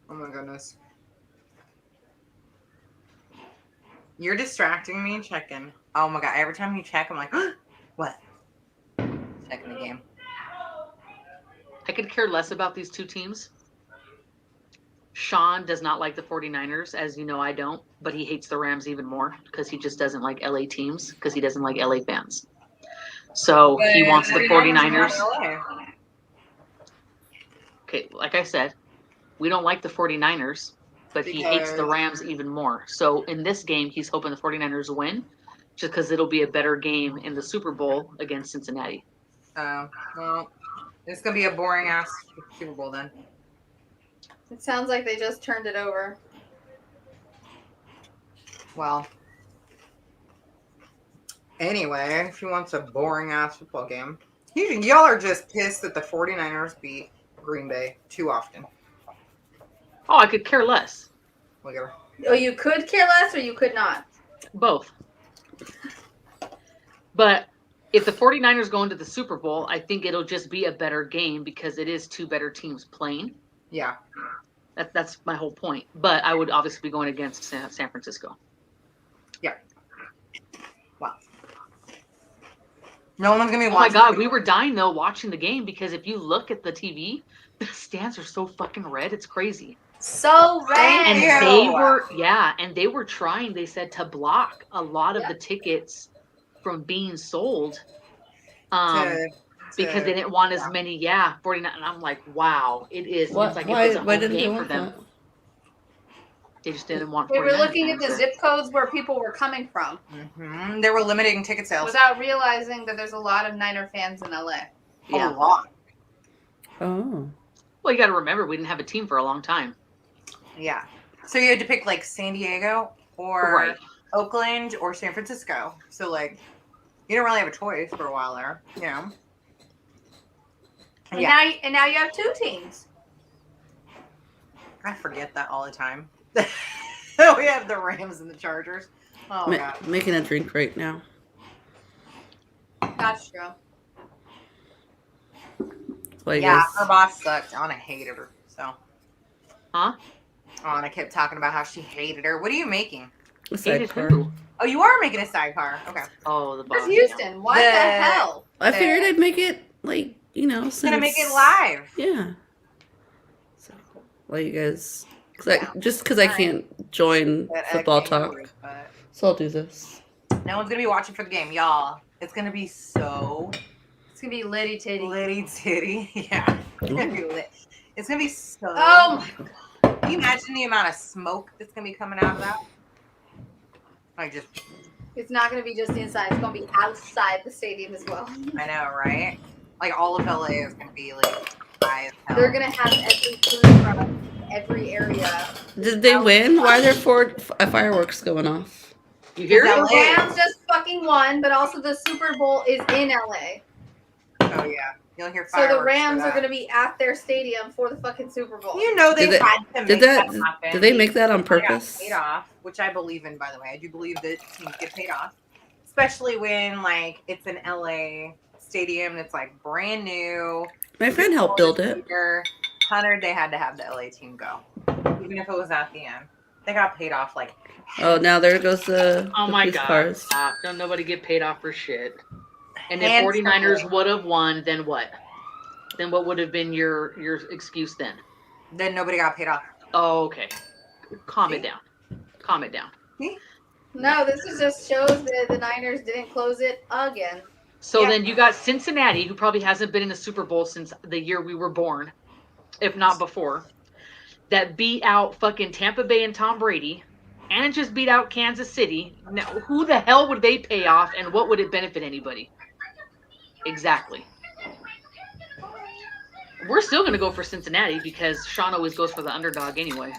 Oh my goodness. You're distracting me checking. Oh my god. Every time you check, I'm like, what? Checking the game. I could care less about these two teams. Sean does not like the 49ers, as you know I don't, but he hates the Rams even more because he just doesn't like LA teams because he doesn't like LA fans. So he wants the 49ers. Okay, like I said, we don't like the 49ers, but he hates the Rams even more. So in this game, he's hoping the 49ers win just because it'll be a better game in the Super Bowl against Cincinnati. Well, it's going to be a boring ass Super Bowl then. It sounds like they just turned it over. Well, anyway, if he wants a boring ass football game, y'all are just pissed that the 49ers beat Green Bay too often. Oh, I could care less. Look at her. Oh, you could care less or you could not? Both. But if the 49ers go into the Super Bowl, I think it'll just be a better game because it is two better teams playing. Yeah. That's my whole point. But I would obviously be going against San Francisco. Yeah. Wow. No one's going to be watching. Oh my God, the we were dying though watching the game because if you look at the TV, the stands are so fucking red. It's crazy. So red. And they were trying, they said, to block a lot of the tickets from being sold. Because they didn't want as many, 49. And I'm like, wow, it is. What, it's like why it was a didn't game they for want them. that? They just didn't want. They were looking at the zip codes where people were coming from. Mm-hmm. They were limiting ticket sales without realizing that there's a lot of Niner fans in LA. Yeah. A lot. Oh. Well, you got to remember, we didn't have a team for a long time. Yeah. So you had to pick like San Diego or Oakland or San Francisco. So like, you didn't really have a choice for a while there. You know. And now you have two teams. I forget that all the time. We have the Rams and the Chargers. Oh God. Making a drink right now. That's true. Yeah, her boss sucked. Anna hated her. So. Huh? Anna kept talking about how she hated her. What are you making? A sidecar. Oh, you are making a sidecar. Okay. Oh, the boss. That's Houston. What the hell? I figured I'd make it like, you know, since gonna make it live. Yeah. So, well, you guys, just because I can't join football talk, so I'll do this. No one's gonna be watching for the game, y'all. It's gonna be so. It's gonna be litty titty. Litty titty, yeah. It's gonna be lit. It's gonna be so. Oh my God. Can you imagine the amount of smoke that's gonna be coming out of that? It's not gonna be just inside. It's gonna be outside the stadium as well. I know, right? Like all of LA is gonna be like high as hell. They're gonna have every food truck, every area. Did they win? Why are there fireworks going off? You hear the it? Rams just fucking won, but also the Super Bowl is in LA. Oh yeah, you'll hear fireworks. So the Rams are gonna be at their stadium for the fucking Super Bowl. You know they had to make that happen. Did they make that on purpose? They got paid off, which I believe in, by the way. I do believe that teams get paid off, especially when like it's an LA stadium that's like brand new. My friend helped build it. 100, they had to have the LA team go, even if it was at the end. They got paid off like. Oh, now there goes the. Oh my police God! cars. Don't nobody get paid off for shit. And if 49ers would have won, then what? Then what would have been your excuse then? Then nobody got paid off. Oh, okay. Calm it down. Calm it down. No, this just shows that the Niners didn't close it again. So then you got Cincinnati, who probably hasn't been in the Super Bowl since the year we were born, if not before, that beat out fucking Tampa Bay and Tom Brady, and just beat out Kansas City. Now, who the hell would they pay off, and what would it benefit anybody? Exactly. We're still going to go for Cincinnati because Sean always goes for the underdog anyway.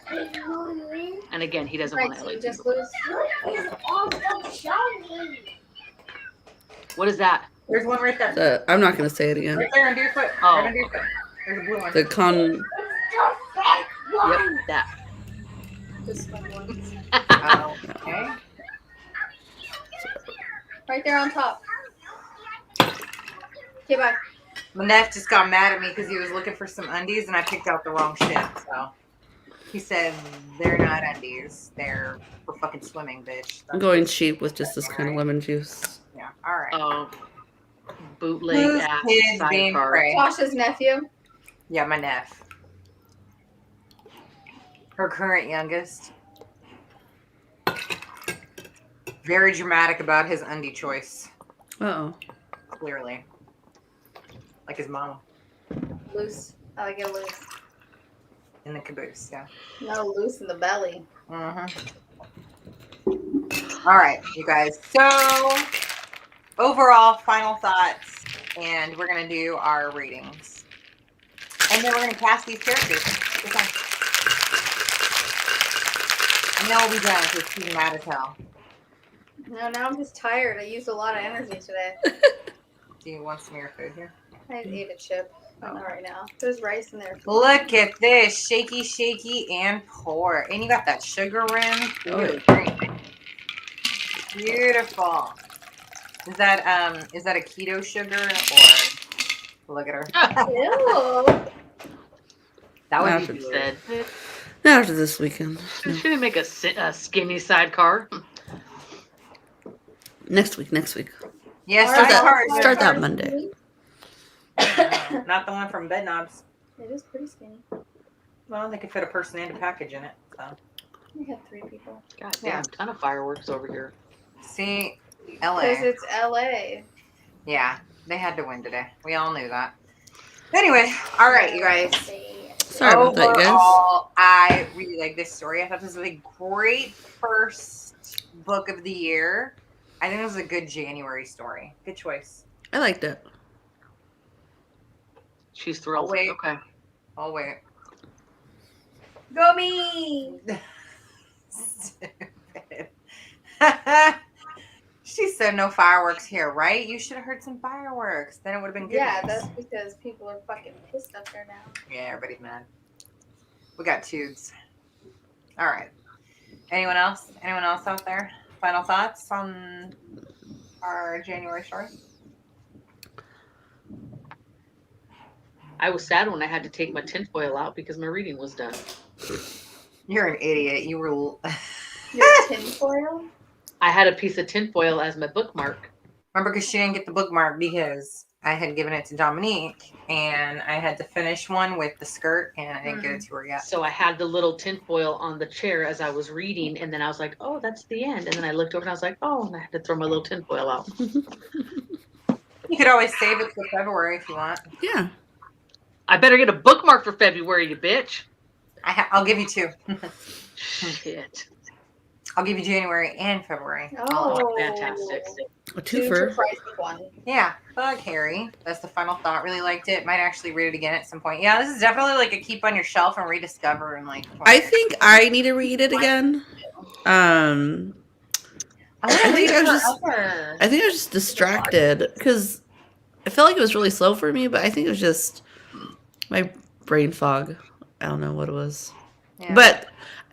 And again, he doesn't Right, want so LA you to just go. lose. What is that? There's one right there. I'm not gonna say it again. Right there under your foot. Oh, Right under your okay. foot. There's a blue one. The con. Yep, that. Just swing once. Okay. Right there on top. Okay, bye. Manef just got mad at me because he was looking for some undies and I picked out the wrong shit. So he said they're not undies. They're for fucking swimming, bitch. I'm going cheap with just this kind of lemon juice. Yeah. All right. Oh, bootleg Whose ass kid's being sidecar. prey? Tasha's nephew. Yeah, my nephew. Her current youngest. Very dramatic about his undie choice. Oh. Clearly. Like his mom Loose. I like it loose. in the caboose. Yeah. No, loose in the belly. All right, you guys. So, overall, final thoughts, and we're going to do our ratings. And then we're going to cast these characters. Okay. And then we'll be done because she's mad as hell. No, now I'm just tired. I used a lot of energy today. Do you want some of your food here? I ate a chip. Not right now. There's rice in there. Look at this. Shaky, shaky, and pour. And you got that sugar rim. Oh, Beautiful. Is that a keto sugar or look at her? Ew. That would After be Said, good. After this weekend. No. should make a skinny sidecar. Next week. Yeah, Start Start that Monday. Not the one from Bed Knobs. It is pretty skinny. Well, they could fit a person and a package in it. So. We had 3 people. God damn, ton of fireworks over here. See, LA. Because it's LA. Yeah, they had to win today. We all knew that. Anyway, all right, you guys. Sorry about that, guys. Overall, I really like this story. I thought this was a great first book of the year. I think it was a good January story. Good choice. I liked it. She's thrilled. Oh, wait. Okay. Oh, wait. Go me! Stupid. She said no fireworks here, right? You should have heard some fireworks. Then it would have been good. Yeah, that's because people are fucking pissed up there now. Yeah, everybody's mad. We got tubes. All right. Anyone else? Anyone else out there? Final thoughts on our January story? I was sad when I had to take my tinfoil out because my reading was done. You're an idiot. You were. Your tinfoil? I had a piece of tinfoil as my bookmark. Remember, because she didn't get the bookmark because I had given it to Dominique and I had to finish one with the skirt and I didn't get it to her yet. So I had the little tinfoil on the chair as I was reading, and then I was like, oh, that's the end. And then I looked over and I was like, oh, and I had to throw my little tinfoil out. You could always save it for February if you want. Yeah. I better get a bookmark for February, you bitch. I'll give you 2. Shit. I'll give you January and February. Oh, fantastic. A 2 twofer. price of 1. Yeah, fuck Harry. That's the final thought. Really liked it. Might actually read it again at some point. Yeah, this is definitely like a keep on your shelf and rediscover and like. I think I need to read it again. I think I was just distracted because I felt like it was really slow for me, but I think it was just my brain fog. I don't know what it was. Yeah. But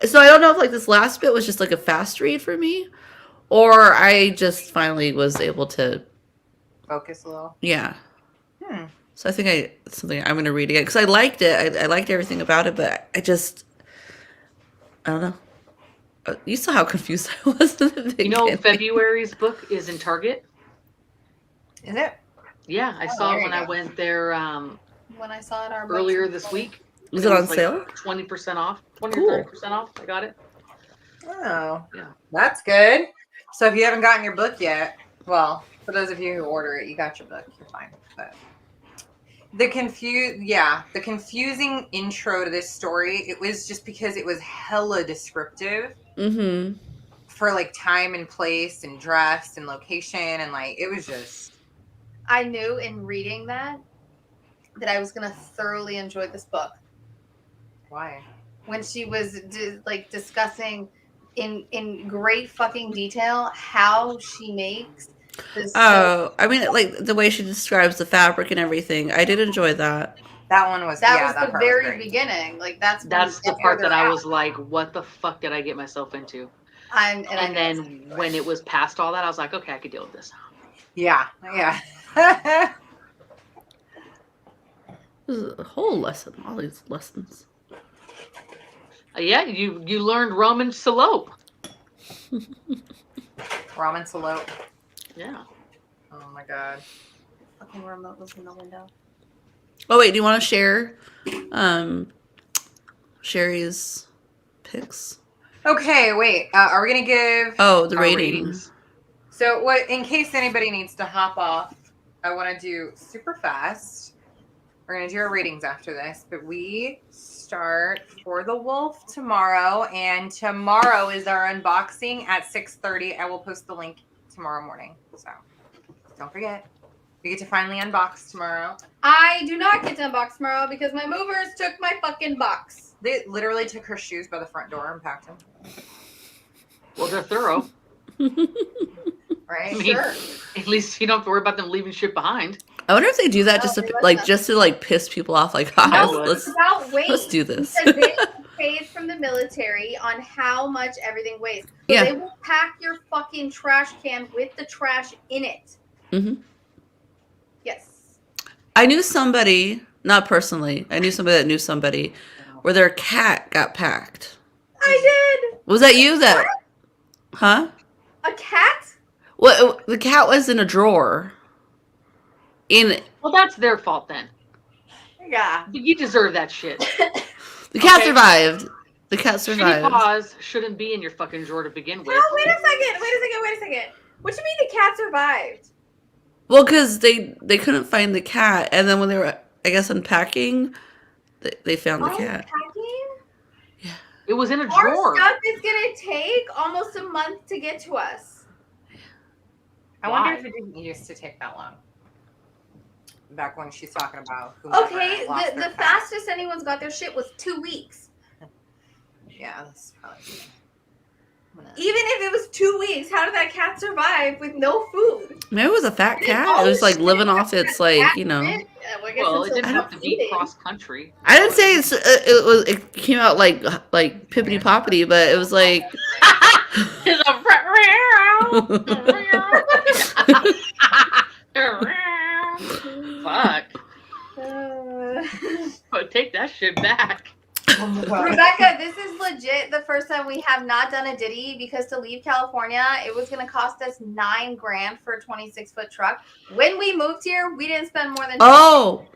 so I don't know if like this last bit was just like a fast read for me or I just finally was able to Focus a little. yeah. So I think it's something I'm going to read again because I liked it. I liked everything about it, but I don't know. You saw how confused I was in the beginning. You know, February's book is in Target. Is it? Yeah, I saw there it you when I go. went there When I saw it our earlier this week. Was it on like sale? 20% off. 20 Cool. or 30% off. I got it. Oh, Yeah. That's good. So if you haven't gotten your book yet, well, for those of you who order it, you got your book. You're fine. But the confusing intro to this story, it was just because it was hella descriptive Mm-hmm. for like time and place and dress and location and like it was just I knew in reading that I was gonna thoroughly enjoy this book. Why? When she was discussing in great fucking detail how she makes this. Oh, I mean, like the way she describes the fabric and everything. I did enjoy that. That one was That was the part was very great. beginning. Like that's the part that I was like, what the fuck did I get myself into? And then when it was past all that, I was like, okay, I could deal with this. Yeah. This is a whole lesson. All these lessons. Yeah, you learned Roman Salope. Ramen salope. Yeah. Oh my god. Fucking remote was in the window. Oh wait, do you want to share Sherry's picks? Okay, wait. Are we gonna give? Oh, the Our ratings. So, what? In case anybody needs to hop off, I want to do super fast. We're gonna do our ratings after this, but we start For the Wolf tomorrow, and tomorrow is our unboxing at 6:30. I will post the link tomorrow morning, so don't forget. We get to finally unbox tomorrow. I do not get to unbox tomorrow because my movers took my fucking box. They literally took her shoes by the front door and packed them. Well, they're thorough. Right? I mean, at least you don't have to worry about them leaving shit behind. I wonder if they do that just to piss people off. Like, guys, No, let's it's about weight. let's do this. Because they get paid from the military on how much everything weighs. So Yeah. they will pack your fucking trash can with the trash in it. Mm-hmm. Yes. I knew somebody, not personally. I knew somebody that knew somebody where their cat got packed. I did. Was that you? That? Huh? A cat? Well, the cat was in a drawer. Well, that's their fault then. Yeah. You deserve that shit. The cat Okay. survived. The cat Shitty survived. paws shouldn't be in your fucking drawer to begin with. No, wait a second. What do you mean the cat survived? Well, because they couldn't find the cat, and then when they were, I guess, unpacking, they found the cat. Unpacking? It was in a Our drawer. stuff is gonna take almost a month to get to us. I Why? wonder if it didn't used to take that long. Back when she's talking about who. Okay, the fastest anyone's got their shit was 2 weeks. Yeah, that's probably. Even if it was 2 weeks, how did that cat survive with no food? Maybe it was a fat cat. It was like living off its like, you know. Well, it didn't have to be cross country. I didn't say it came out like pippity poppity, but it was like. Fuck. Take that shit back. Rebecca, this is legit the first time we have not done a Diddy because to leave California, it was going to cost us $9,000 for a 26-foot truck. When we moved here, we didn't spend more than. Oh,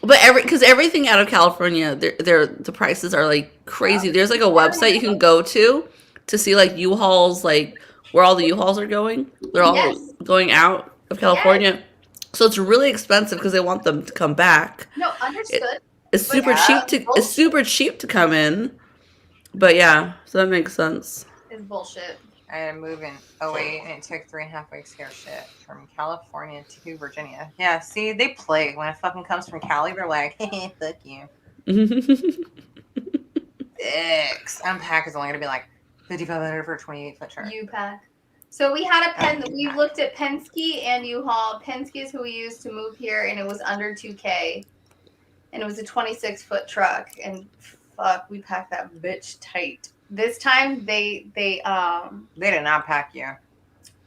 but because everything out of California, the prices are like crazy. There's like a website you can go to see like U-Hauls, like where all the U-Hauls are going. They're all going out of California. Yes. So it's really expensive because they want them to come back. No, understood. It's super cheap to come in. But yeah, so that makes sense. It's bullshit. I had to move in 08 and it took 3.5 weeks to get shit from California to Virginia. Yeah, see, they play. When it fucking comes from Cali, they're like, hey, fuck you. Unpack is only going to be like $5,500 for a 28-foot truck. U-Pack. So we had we looked at Penske and U-Haul. Penske is who we used to move here, and it was under $2,000. And it was a 26-foot truck. And fuck, we packed that bitch tight. This time they did not pack you.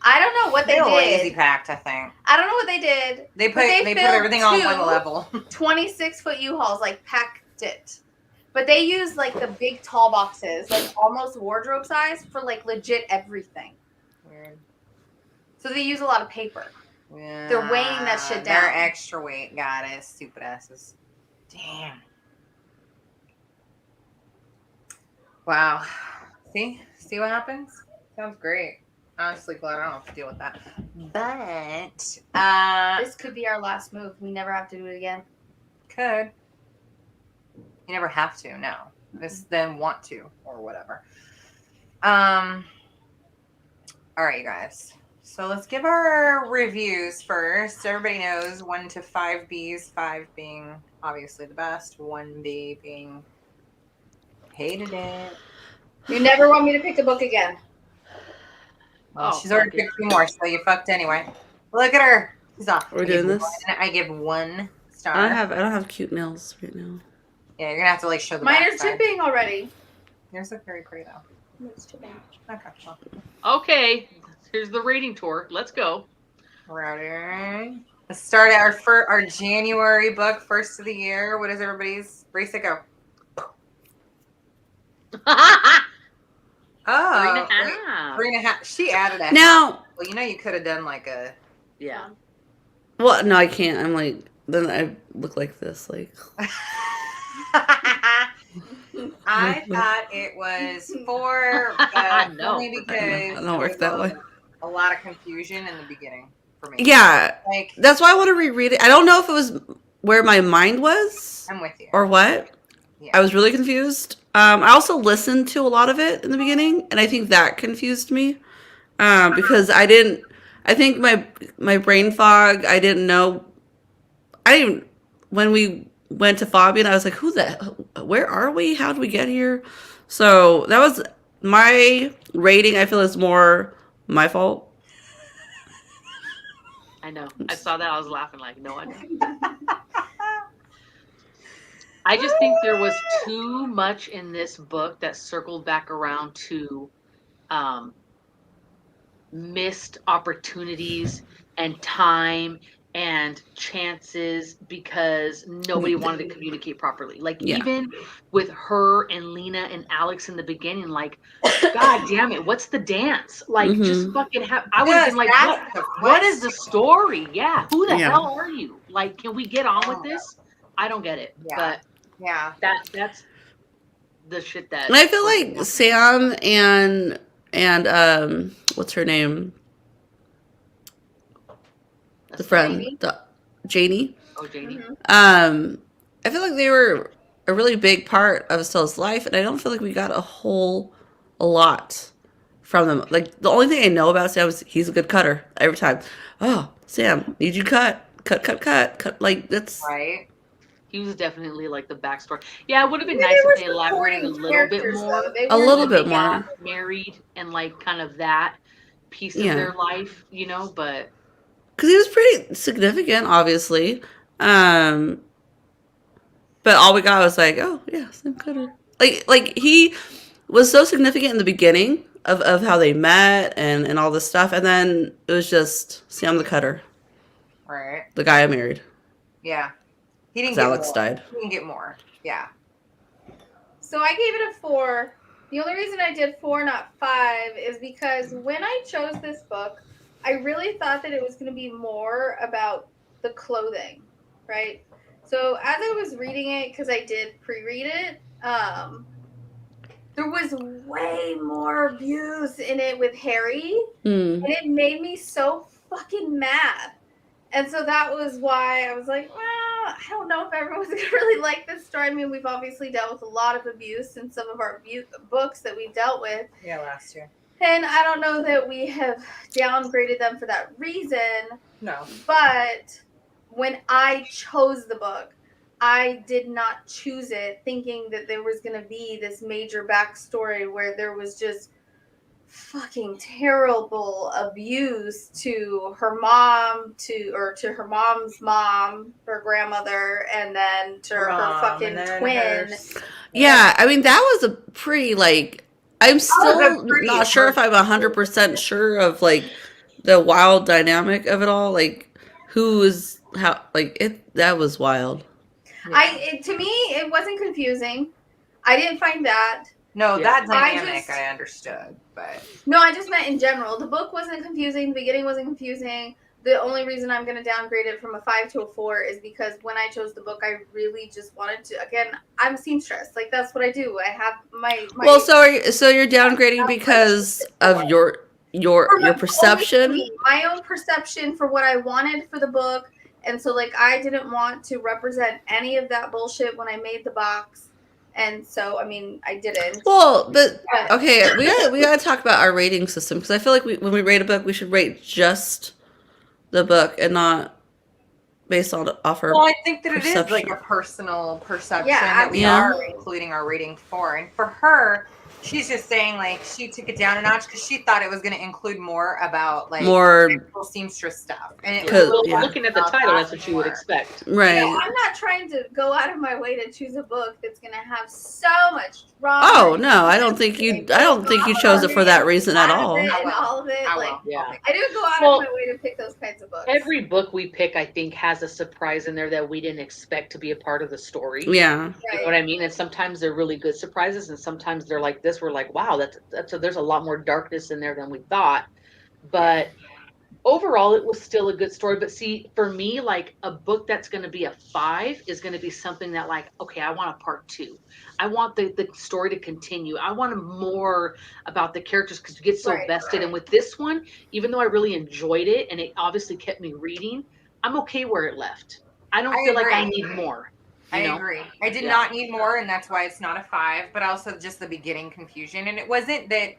I don't know what they did. Lazy packed, I think. I don't know what they did. They put everything on one level. 26-foot U-Hauls, like packed it. But they use like the big tall boxes, like almost wardrobe size for like legit everything. Weird. So they use a lot of paper. Yeah, they're weighing that shit down. They're extra weight. Got it. Stupid asses. Damn. Wow. See what happens? Sounds great. Honestly, glad I don't have to deal with that. But this could be our last move. We never have to do it again. Could. You never have to. No. Just then want to or whatever. All right, you guys. So let's give our reviews first. Everybody knows 1 to 5 Bs, 5 being obviously the best, 1 B being hated it. You never want me to pick a book again. Well, Oh, she's already fuck it. picked 2 more, so you fucked anyway. Look at her. She's off. We're doing this? I give 1 star. I don't have cute nails right now. Yeah, you're gonna have to like show the Mine are backside. chipping already. Yours look very pretty though. It's too bad. Okay, well, Okay, here's the rating tour. Let's go. ready. Let's start our January book, first of the year. What is everybody's? Race it, go. Oh, 3.5. 3.5. She added a Now, Well, you know, you could have done like a. Yeah. well, no, I can't. I'm like, then I look like this, like. I thought it was 4, but No. only because I don't work that way. A lot of confusion in the beginning for me. Yeah, Like, that's why I want to reread it. I don't know if it was where my mind was I'm with you. or what. Yeah. I was really confused. I also listened to a lot of it in the beginning, and I think that confused me because I think my brain fog. I didn't know. When we went to Fabian, I was like, where are we? How did we get here? So that was my rating. I feel is more my fault. I know. I saw that. I was laughing like, no, I know. I just think there was too much in this book that circled back around to missed opportunities and time and chances because nobody wanted to communicate properly. Like Yeah. even with her and Lena and Alex in the beginning, like, God damn it, what's the dance? Like just fucking have I would have been like, what is the story? Yeah. Who the Yeah. hell are you? Like, can we get on with this? I don't get it. Yeah. But Yeah. that's the shit that And I feel like Sam and what's her name? The friend, Janie. Oh, Janie. I feel like they were a really big part of Estelle's life, and I don't feel like we got a lot from them. Like the only thing I know about Sam is he's a good cutter every time. Oh, Sam, need you cut. Like that's Right. He was definitely like the backstory. Yeah, it would have been Yeah, nice they if were they elaborated a supporting little bit characters, more. though. They a weren't little like bit They more. got married and like kind of that piece of Yeah. their life, you know, but Because he was pretty significant, obviously. But all we got was like, oh yeah, Sam Cutter. Like he was so significant in the beginning of how they met and all this stuff, and then it was just Sam the Cutter, Right. the guy I married. Yeah. He didn't 'Cause get Alex more. died. He didn't get more. Yeah. So I gave it a 4. The only reason I did 4, not 5, is because when I chose this book, I really thought that it was going to be more about the clothing, right? So as I was reading it, because I did pre-read it, there was way more abuse in it with Harry, and it made me so fucking mad. And so that was why I was like, well, I don't know if everyone's going to really like this story. I mean, we've obviously dealt with a lot of abuse in some of our books that we've dealt with. Yeah, last year. And I don't know that we have downgraded them for that reason. No. But when I chose the book, I did not choose it thinking that there was going to be this major backstory where there was just fucking terrible abuse to her mom, to her mom's mom, her grandmother, and then to her fucking twin. Yeah, I mean that was a pretty like. I'm still pretty not sure if I'm 100% sure of like the wild dynamic of it all. Like who is how like it. That was wild. To me, it wasn't confusing. I didn't find that. No, Yeah. that dynamic I understood, but No, I just meant in general. The book wasn't confusing. The beginning wasn't confusing. The only reason I'm going to downgrade it from a 5 to a 4 is because when I chose the book, I really just wanted to. Again, I'm a seamstress. Like that's what I do. I have my Well, so you're downgrading because of your perception. Honestly, my own perception for what I wanted for the book, and so like I didn't want to represent any of that bullshit when I made the box, And so, I mean, I didn't. Well, but But okay, we gotta talk about our rating system because I feel like when we rate a book, we should rate just the book and not based on off our Well, I think that it is like perception. a personal perception Yeah, that we Yeah. are including our rating for. And for her, she's just saying like she took it down a notch because she thought it was going to include more about like More actual seamstress stuff. And it Cause- was yeah. Looking at the about title, that that's what you would more. expect. right. no, I'm not trying to go out of my way to choose a book that's going to have so much drama. Oh no, I don't think you chose it for that reason at all. And I will. all of it. I Like, will. Yeah. I'll pick I do go out Well, of my way to pick those kinds of books. Every book we pick, I think, has a surprise in there that we didn't expect to be a part of the story. Yeah. You know Right. what I mean? And sometimes they're really good surprises, and sometimes they're like this. We're like, wow, there's a lot more darkness in there than we thought. But overall, it was still a good story. But see, for me, like a book that's going to be a 5 is going to be something that, like, okay, I want a part 2. I want the story to continue. I want more about the characters because you get so Right, vested. And with this one, even though I really enjoyed it and it obviously kept me reading, I'm okay where it left. I don't I feel like I agree. need more. I You know? agree. I did Yeah. not need more, and that's why it's not a 5, but also just the beginning confusion. And it wasn't that,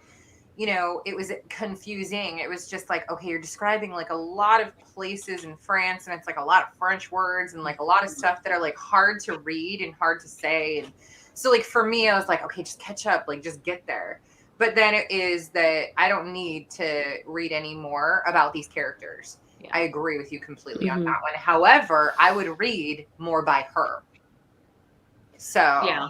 you know, it was confusing. It was just like, okay, you're describing like a lot of places in France, and it's like a lot of French words and like a lot of stuff that are like hard to read and hard to say. And so, like, for me, I was like, okay, just catch up, like, just get there. But then it is that I don't need to read any more about these characters. Yeah. I agree with you completely on Mhm. that one. However, I would read more by her. So Yeah.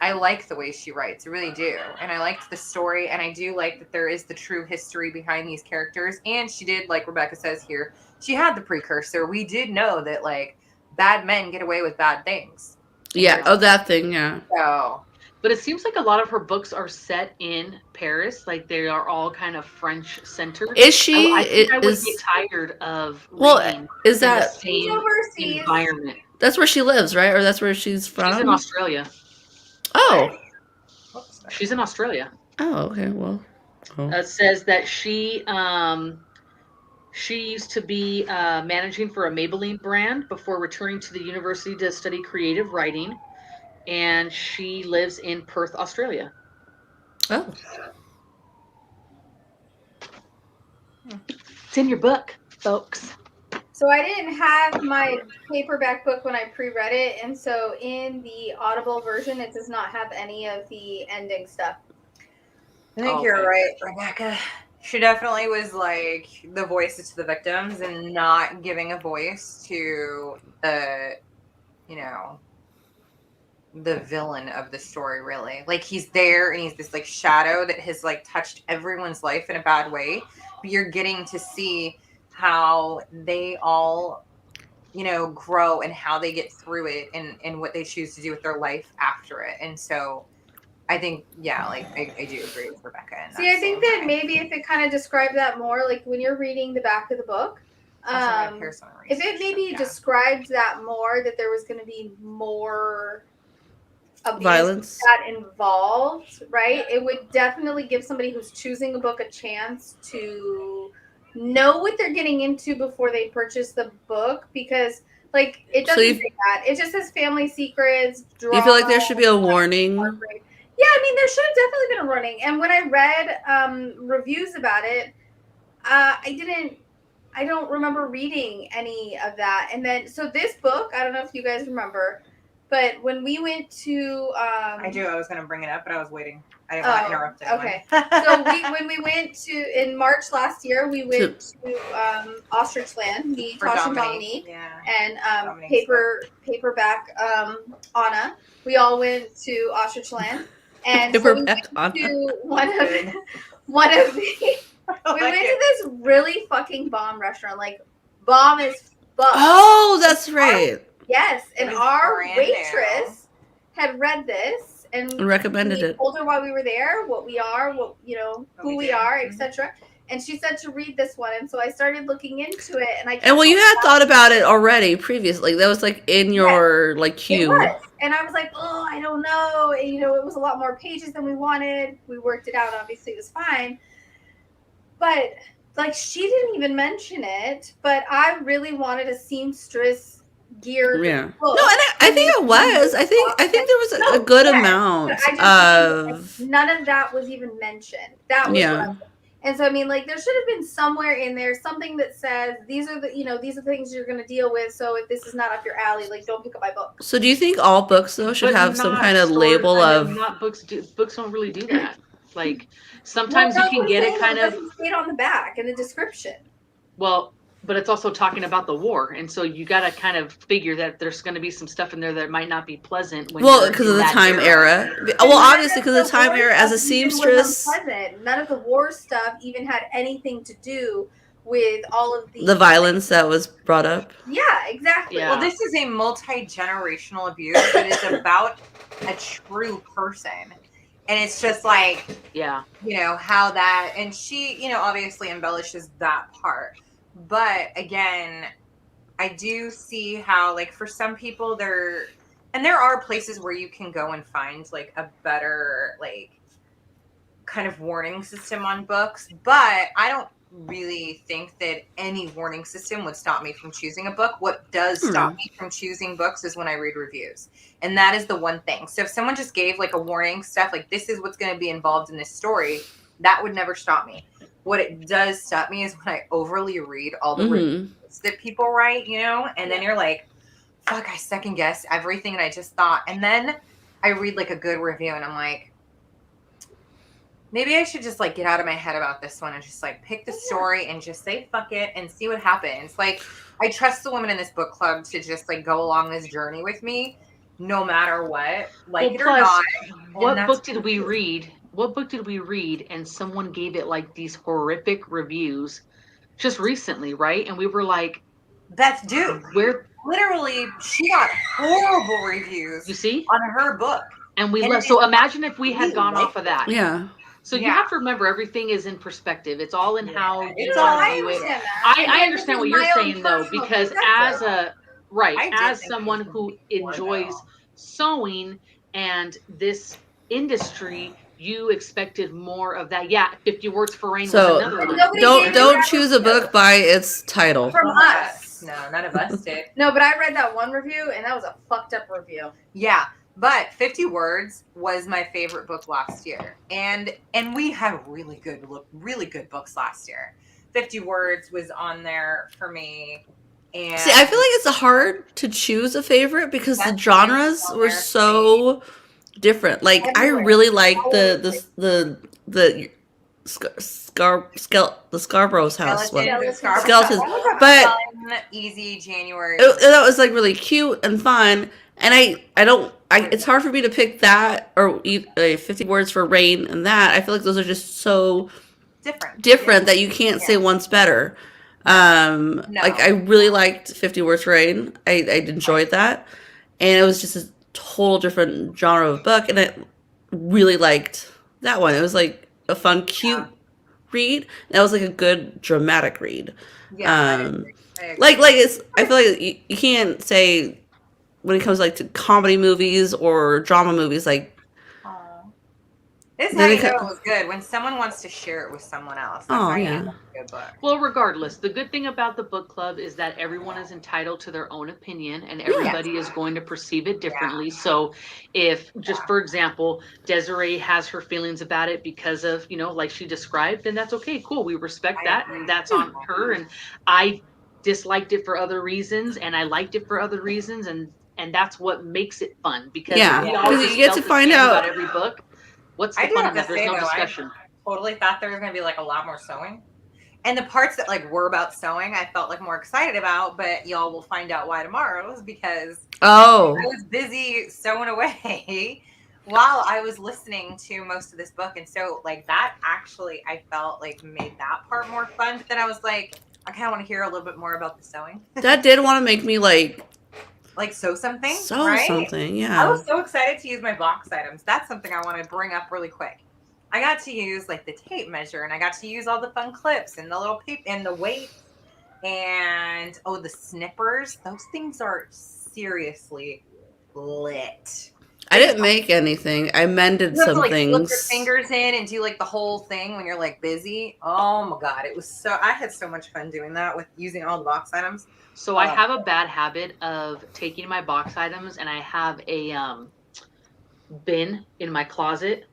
I like the way she writes, I really do. And I liked the story, and I do like that there is the true history behind these characters. And she did, like Rebecca says here, she had the precursor. We did know that like bad men get away with bad things. Yeah. Oh, that thing. Yeah. So But it seems like a lot of her books are set in Paris. Like they are all kind of French centered. Is she? I think I would is get tired of well? reading Is in the that She's same overseas. environment. that's where she lives, right? Or that's where she's from? She's in Australia. Oh. She's in Australia. Oh. Okay. Well. Oh. It says that she used to be managing for a Maybelline brand before returning to the university to study creative writing, and she lives in Perth, Australia. Oh. It's in your book, folks. So I didn't have my paperback book when I pre-read it, and so in the Audible version, it does not have any of the ending stuff. I think Okay. you're right, Rebecca. She definitely was like the voices to the victims and not giving a voice to the, you know, the villain of the story, really. Like he's there and he's this like shadow that has like touched everyone's life in a bad way. But you're getting to see how they all, you know, grow and how they get through it and what they choose to do with their life after it. And so I think, yeah, like I do agree with Rebecca. See, I think that maybe if it kind of described that more, like when you're reading the back of the book, if it maybe described that more, that there was going to be more abuse Violence. that involved, right? It would definitely give somebody who's choosing a book a chance to know what they're getting into before they purchase the book, because like it So doesn't say that. It just says family secrets, drama. You feel like there should be a warning? heartbreak. Yeah, I mean, there should have definitely been a warning. And when I read reviews about it, I don't remember reading any of that. And then, so this book, I don't know if you guys remember, but when we went to, I do. I was going to bring it up, but I was waiting. I didn't want to interrupt anyone. Okay. So when we went to, in March last year, we went to Ostrich Land, me, For Tasha and Dominique. Dominique, Yeah. and Dominique's paperback Anna. We all went to Ostrich Land, and so we Paperback went Anna. to one of the. We went to this really fucking bomb restaurant, like bomb as fuck. Oh, that's right. Yes, and It was our brand waitress had read this and Recommended we it. told her while we were there what we are, what you know, What who we we did. are, Mhm. etc. And she said to read this one, and so I started looking into it, and I And well, you had thought about it already previously. That was like in your like It queue. was. And I was like, oh, I don't know. And, you know, it was a lot more pages than we wanted. We worked it out. Obviously, it was fine. But, like, she didn't even mention it. But I really wanted a seamstress geared Yeah. book. No, and I think it was. I think there was a good amount But I just of none of that was even mentioned. That was what I was. And so I mean, like, there should have been somewhere in there something that says these are the things you're going to deal with. So if this is not up your alley, like, don't pick up my book. So do you think all books though should But have some not kind of story- label I of mean, not books. Books don't really do that. Like sometimes you that's can what get I'm it saying, kind it of doesn't say it on the back in the description. well, but it's also talking about the war, and so you got to kind of figure that there's going to be some stuff in there that might not be pleasant. When well you're because in of the that time era. era. Well, And obviously because of the time war era as a stuff even was seamstress, unpleasant. None of the war stuff even had anything to do with all of the violence that was brought up. Yeah, exactly. Yeah. Well, this is a multi-generational abuse that is about a true person. And it's just like, Yeah. how that, and she, obviously embellishes that part. But again, I do see how, like, for some people there are places where you can go and find like a better, like, kind of warning system on books, but I don't really think that any warning system would stop me from choosing a book. What does stop me from choosing books is when I read reviews. And that is the one thing. So if someone just gave like a warning stuff, like this is what's going to be involved in this story, that would never stop me. What it does stop me is when I overly read all the reviews that people write, and then you're like, fuck, I second guess everything that I just thought. And then I read like a good review and I'm like, maybe I should just like get out of my head about this one and just like pick the story and just say fuck it and see what happens. Like, I trust the women in this book club to just like go along this journey with me no matter what, like it or not. What book did we read? What book did we read and someone gave it like these horrific reviews just recently, right? And we were like, that's dude. Where literally she got horrible reviews, you see, on her book. And we left. So imagine if we had gone off of that. Yeah. So you have to remember everything is in perspective. It's all in how you It's want all- to view it. understand I understand what you're saying though, personal because perspective. as someone who enjoys sewing and this industry, you expected more of that. Yeah, 50 Words for Rain So was another one. don't choose a book by its title. From us. No, none of us did. No, but I read that one review and that was a fucked up review. Yeah. But 50 Words was my favorite book last year. And we had really good books last year. 50 Words was on there for me. And See, I feel like it's hard to choose a favorite because the genres were so different. Like I really liked the Scarborough's house one. Skeletons. But easy January. That was like really cute and fun. And it's hard for me to pick that or 50 Words for Rain and that. I feel like those are just so different that you can't say one's better. Like I really liked 50 Words for Rain. I enjoyed that. And it was just a total different genre of book. And I really liked that one. It was like a fun, cute read. And that was like a good dramatic read. Yeah. I agree. Like I feel like you can't say when it comes like to comedy movies or drama movies, like this is how you know it was good when someone wants to share it with someone else. That's how you know it's a good book. Well, regardless, the good thing about the book club is that everyone is entitled to their own opinion and everybody is going to perceive it differently. So if just for example, Desiree has her feelings about it because of, like she described, then that's okay, cool. We respect that and that's on her. And I disliked it for other reasons and I liked it for other reasons and that's what makes it fun because we all you get to find out about every book. What's the fun of that? There's no discussion. I totally thought there was going to be like a lot more sewing. And the parts that like were about sewing, I felt like more excited about, but y'all will find out why tomorrow is because I was busy sewing away while I was listening to most of this book. And so like that actually, I felt like made that part more fun. But then I was like, I kind of want to hear a little bit more about the sewing. That did want to make me like sew something. Yeah. I was so excited to use my box items. That's something I want to bring up really quick. I got to use like the tape measure and I got to use all the fun clips and the little paper and the weights and the snippers. Those things are seriously lit. I didn't make anything. I mended You have to some like slip your things. fingers in and do like the whole thing when you're like busy. Oh my god, it was so. I had so much fun doing that with using all the box items. So I have a bad habit of taking my box items and I have a bin in my closet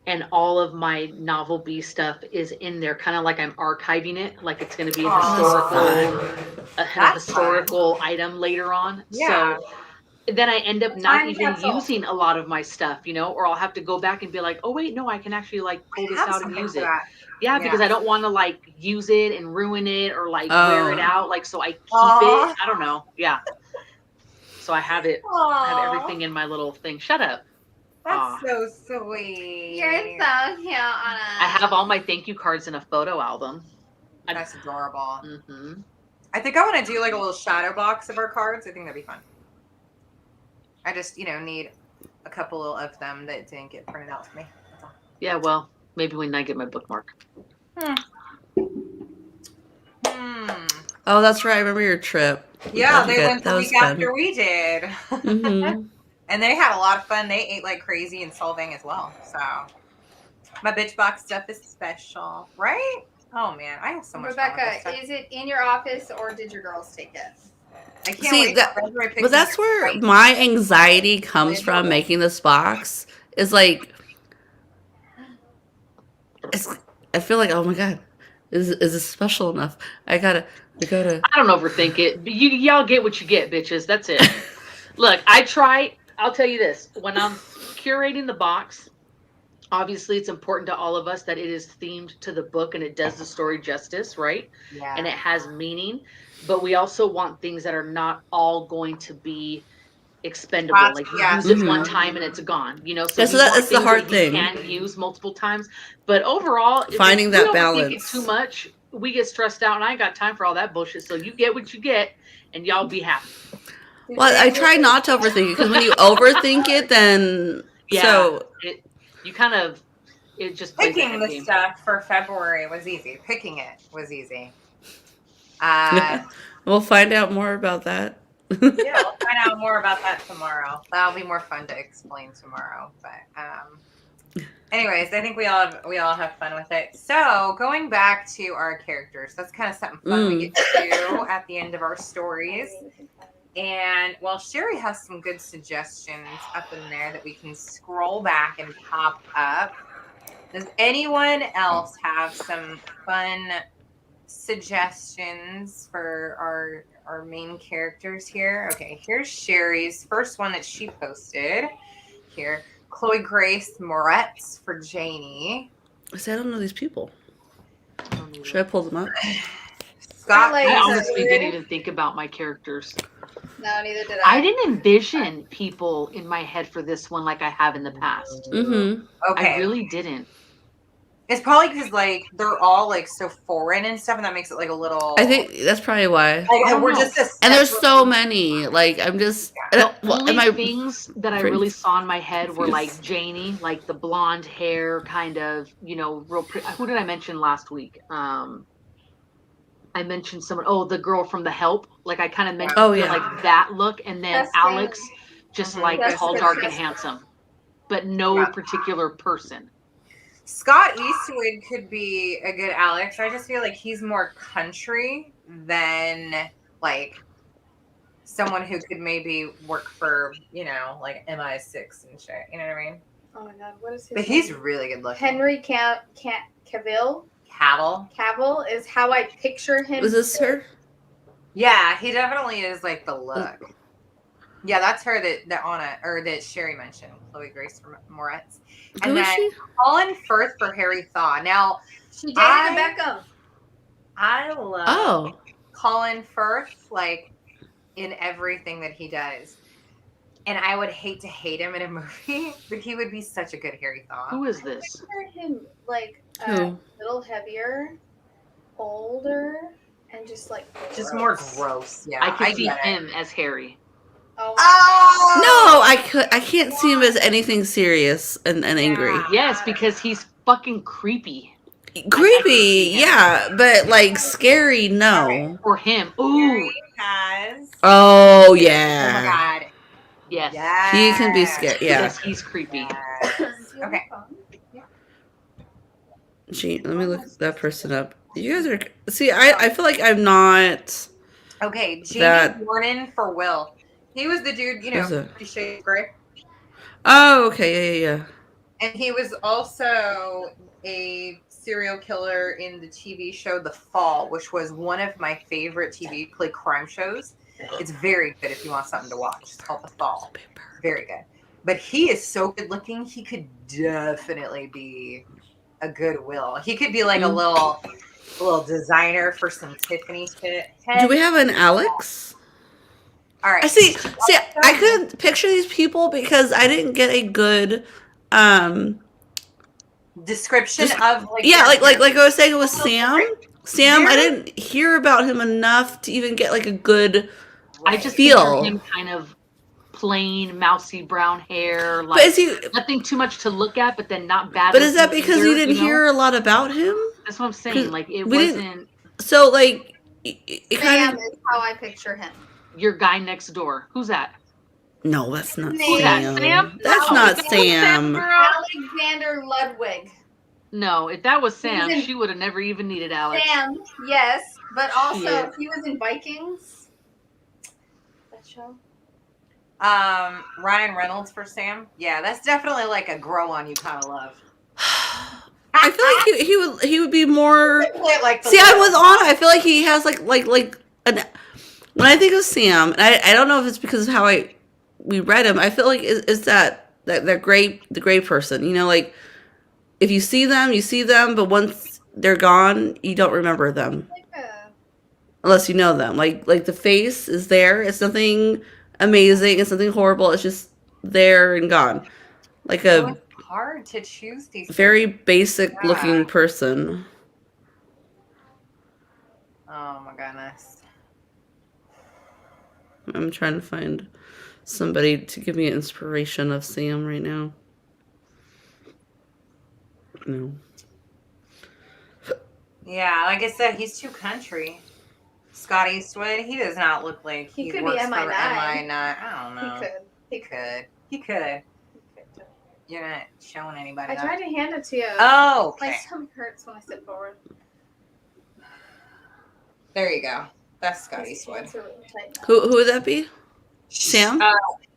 and all of my novel B stuff is in there, kind of like I'm archiving it, like it's going to be a historical item later on. Yeah. So then I end up not Time even capsule. using a lot of my stuff, you know, or I'll have to go back and be like, oh wait, no, I can actually like pull this out and use it. Yeah, because I don't want to like use it and ruin it or like wear it out. Like, so I keep it. I don't know. Yeah. So I have it. I have everything in my little thing. Shut up. That's so sweet. You're so cute, Anna. I have all my thank you cards in a photo album. That's adorable. Mm-hmm. I think I want to do like a little shadow box of our cards. I think that'd be fun. I just, need a couple of them that didn't get printed out for me. That's all. Yeah, well, maybe when I get my bookmark. Oh, that's right. I remember your trip. Yeah, they went the week after we did. Mm-hmm. And they had a lot of fun. They ate like crazy in Solvang as well. So my bitch box stuff is special, right? Oh man, I have so much fun with this Rebecca, stuff. is it in your office or did your girls take it? I can't See, wait. but that's where my anxiety comes from making this box. Is like, I feel like, oh my god, is this special enough? I gotta. I don't overthink it. Y'all get what you get, bitches. That's it. Look, I'll tell you this. When I'm curating the box, obviously it's important to all of us that it is themed to the book and it does the story justice, right? Yeah. And it has meaning. But we also want things that are not all going to be expendable. Like you use it one time and it's gone. You know, so that's the hard thing. You can use multiple times. But overall, finding if that we balance. overthink it too much, we get stressed out, and I ain't got time for all that bullshit. So you get what you get, and y'all be happy. Well, I try not to overthink it because when you overthink it, then it just picking the stuff for February was easy. Picking it was easy. We'll find out more about that. Yeah, we'll find out more about that tomorrow. That'll be more fun to explain tomorrow. But anyways, I think we all have fun with it. So going back to our characters, that's kind of something fun we get to do at the end of our stories. And Sherry has some good suggestions up in there that we can scroll back and pop up. Does anyone else have some fun suggestions for our main characters here? Okay, here's Sherry's first one that she posted here. Chloe Grace Moretz for Janie. I don't know these people. Should I pull them up? Scott, I honestly didn't even think about my characters. No, neither did I. I didn't envision people in my head for this one like I have in the past. Mm-hmm. Okay. I really didn't. It's probably because like they're all like so foreign and stuff, and that makes it like a little. I think that's probably why. Like, we're just and there's so many. Like I'm just. The only things that I really saw in my head were like Janie, like the blonde hair, kind of, real pretty. Who did I mention last week? I mentioned someone. Oh, the girl from The Help. Like I kind of mentioned like that look, and then Alex, just like tall, dark, and handsome, but no particular person. Scott Eastwood could be a good Alex. I just feel like he's more country than like someone who could maybe work for, like MI6 and shit. You know what I mean? Oh my god, what is his But name? he's really good looking. Henry Cavill. Cavill is how I picture him. Was this her? Yeah, he definitely is like the look. Yeah, that's her that Sherry mentioned, Chloe Grace Moretz. And then Colin Firth for Harry Thaw. Now, she dated Beckham. I love Colin Firth, like, in everything that he does. And I would hate to hate him in a movie, but he would be such a good Harry Thaw. Who is this? I picture him like a little heavier, older, and just like just more gross. Yeah, I can see him as Harry. Oh no, I can't see him as anything serious and angry. Yes, because he's fucking creepy. Creepy, yeah, but like scary, no. Or him. Ooh. Has. Oh yeah. Oh my god. Yes. Yeah. He can be scary. Yeah. Yes, he's creepy. Okay. Gee, let me look that person up. You guys are see. I feel like I'm not. Okay, Jamie That- Dornan for Will. He was the dude, Who's that? 50 Shades of Grey. Oh, okay. Yeah. And he was also a serial killer in the TV show The Fall, which was one of my favorite TV crime shows. It's very good if you want something to watch. It's called The Fall. Very good. But he is so good looking. He could definitely be a good Will. He could be like a little designer for some Tiffany shit. Do we have an Alex? All right. I see. I couldn't picture these people because I didn't get a good Description of like like I was saying with Sam. Sam, I Very- didn't hear about him enough to even get like a good I just feel. picture him kind of plain, mousy brown hair. But Like is he? nothing too much to look at, but then not bad. But is that looking because either, you didn't know? hear a lot about him? That's what I'm saying. Like it we didn't- wasn't So like, it kind Sam of. is how I picture him. your guy next door. Who's that? No, that's not Who's that, Sam. Sam? That's No, not that's Sam. girl. Alexander Ludwig. No, if that was Sam, He's in- she would have never even needed Alex. Sam, yes, but also Shit. he was in Vikings. That show. Ryan Reynolds for Sam. Yeah, that's definitely like a grow on you kind of love. I feel like he would be more. Like the See, I was on. I feel like he has like an. When I think of Sam, and I don't know if it's because of how we read him. I feel like is that the gray person. You know, like if you see them, but once they're gone, you don't remember them unless you know them. Like the face is there. It's nothing amazing. It's nothing horrible. It's just there and gone. Like So a it's hard to choose these. very basic looking person. Oh my goodness. I'm trying to find somebody to give me an inspiration of Sam right now. No. Yeah, like I said, he's too country. Scott Eastwood, he does not look like He could be works for MI9. MI9. I don't know. He could. He could. You're not showing anybody I that. tried to hand it to you. Oh, My okay. stomach hurts when I sit forward. There you go. That's Scott Eastwood. It's really tight now. Who would that be? Sam?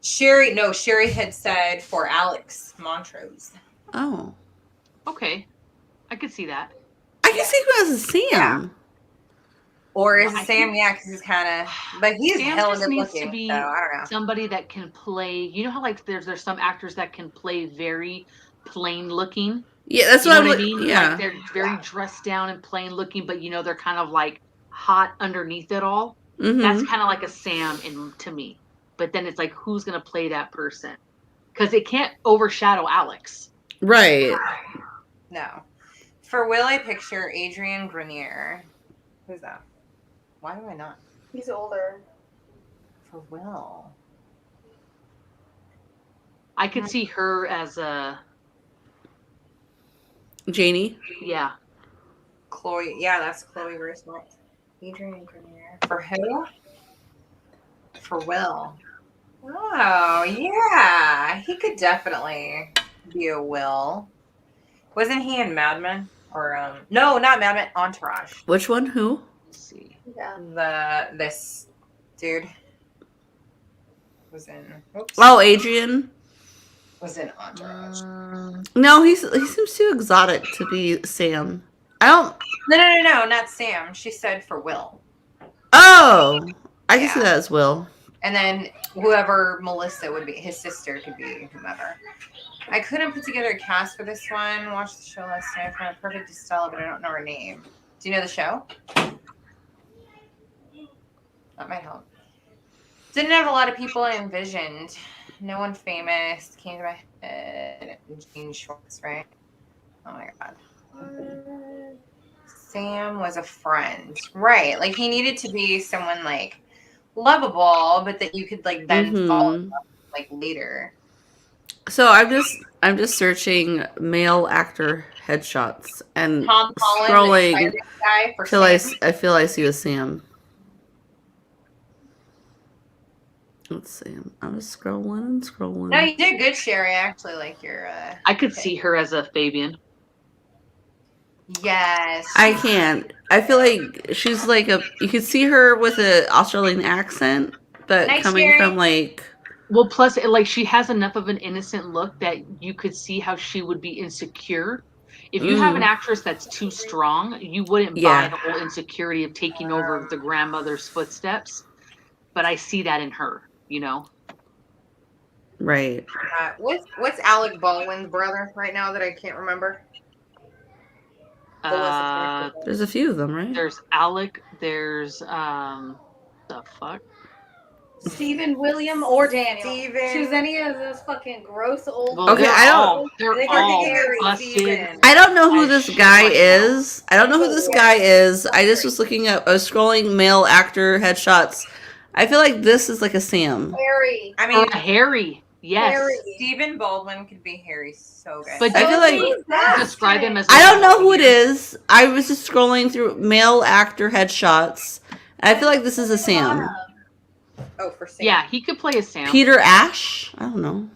Sherry had said for Alex Montrose. Oh. Okay, I could see that. I can see who has a Sam. Yeah. Or is I it Sam? think- Yeah, because he's kind of, but he's Sam hella just good needs looking. to be So I don't know. somebody that can play. You know how like there's some actors that can play very plain looking. Yeah, that's You what know I'm what I mean? Yeah. Like they're very dressed down and plain looking, but they're kind of like hot underneath it all. Mhm. That's kind of like a Sam to me. But then it's like, who's gonna play that person? Because it can't overshadow Alex. Right. No. For Will, I picture Adrian Grenier. Who's that? Why do I not? He's older. For Will. I could see her as a Janie. yeah. Chloe. Yeah, that's Chloe Grace Moretz. Adrian Grenier. For who? For Will. Oh, yeah. He could definitely be a Will. Wasn't he in Mad Men? Or, no, not Mad Men. Entourage. Which one? Who? Let's see. Yeah. This dude was in. Oops. Oh, Adrian. Was in Entourage. No, he seems too exotic to be Sam. I don't. No, not Sam. She said for Will. Oh, I can see Yeah. that as Will. And then whoever Melissa would be, his sister could be whomever. I couldn't put together a cast for this one. Watched the show last night. I found a perfect Estella, but I don't know her name. Do you know the show? That might help. Didn't have a lot of people I envisioned. No one famous came to my head. Gene Schwartz, right? Oh my god. Sam was a friend, right? Like he needed to be someone like lovable, but that you could like then fall in love with, like later. So I'm just searching male actor headshots and Tom Holland, scrolling the guy for till I Sam. feel I see a Sam. Let's see. I'm just scrolling and scrolling. No, you did good, Sherry. I actually like your. I could see her as a Fabian. Yes. I can't. I feel like she's like you could see her with an Australian accent, but Nice, coming Sherry. from like. Well, plus, like, she has enough of an innocent look that you could see how she would be insecure. If you have an actress that's too strong, you wouldn't buy the whole insecurity of taking over the grandmother's footsteps. But I see that in her, you know? Right. What's Alec Baldwin's brother right now that I can't remember? There's a few of them, right? There's Alec. There's the fuck. Stephen, William, or Daniel. Steven. Choose any of those fucking gross old. Well, Okay, they're I don't- all, they're They all could carry busted. Steven. I don't know who as this shit guy right now. is. I don't know who this guy is. I just was looking up. I was scrolling male actor headshots. I feel like this is like a Sam. Harry. I mean, Or Harry. Yes. Harry. Stephen Baldwin could be Harry so good. But I feel like- you describe him as. I don't know who it is. I was just scrolling through male actor headshots. And I feel like this is a Sam. Oh, for Sam. Yeah, he could play a Sam. Peter Ash? I don't know.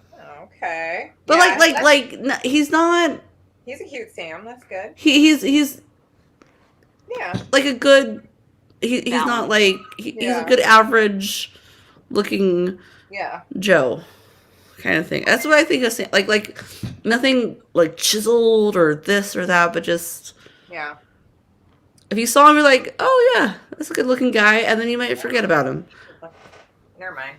Okay. But Yeah, he's not. he's a cute Sam. That's good. He's Yeah. like a good. He's not like he's Yeah. a good average looking Yeah. Joe kind of thing. That's what I think of Sam. Like nothing like chiseled or this or that, but just Yeah. if you saw him, you're like, oh yeah, that's a good looking guy, and then you might forget about him. Never mind.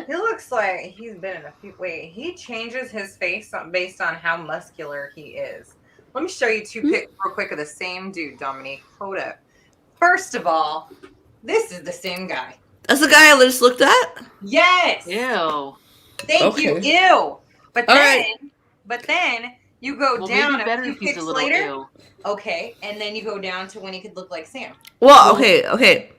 He looks like he's been in a few. Wait, he changes his face based on how muscular he is. Let me show you two pics real quick of the same dude, Dominique. Hold up. First of all, this is the same guy. That's the guy I just looked at. Yes. Ew. Thank you. Okay. Ew. But All then, right. but then you go Well, down maybe a better few if he's a pics little later. ew. Okay, and then you go down to when he could look like Sam. Well, okay.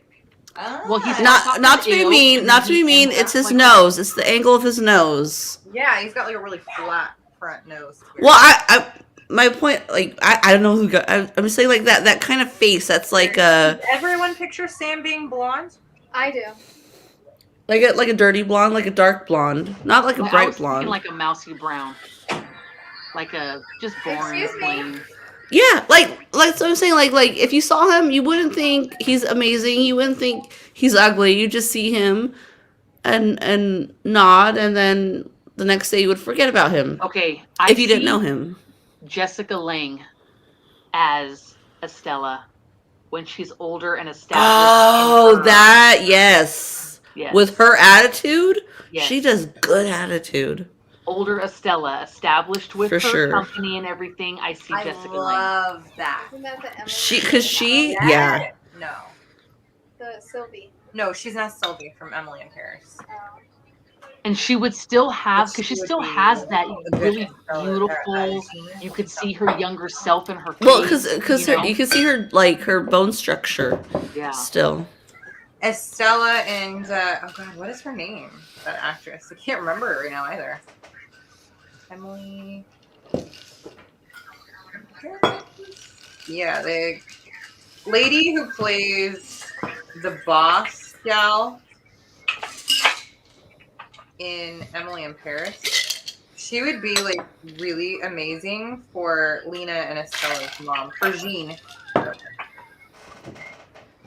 Well, he's Not to be ew, mean. and Not then to be he mean. ends It's up his like nose. It's the angle of his nose. Yeah, he's got like a really flat front nose. Well, I my point, like, I don't know who got. I'm just saying, like that kind of face. That's like Does everyone picture Sam being blonde? I do. like a dirty blonde, like a dark blonde, not like a I bright was thinking blonde. like a mousy brown. Like a just boring, Excuse me? plain. Yeah, like so I'm saying, like if you saw him, you wouldn't think he's amazing. You wouldn't think he's ugly. You just see him and nod, and then the next day you would forget about him Okay, if you didn't know him. Jessica Lange as Estella when she's older and established. Oh, yes. Yes. With her attitude, Yes. she does good attitude. older Estella, established with For her sure. company and everything. I see I Jessica Lange. love that. Isn't that the Emily? Yeah. No. The Sylvie. No, she's not Sylvie from Emily in Paris. And she would still have, because she would still be has that a good really Estella beautiful. Paradise. You could see her younger self in her face. Well, because you know? you can see her like her bone structure Yeah. still. Estella and oh god, what is her name? That actress. I can't remember it right now either. Emily. Yeah, the lady who plays the boss gal in Emily in Paris. She would be like really amazing for Lena and Estella's mom, for Jean.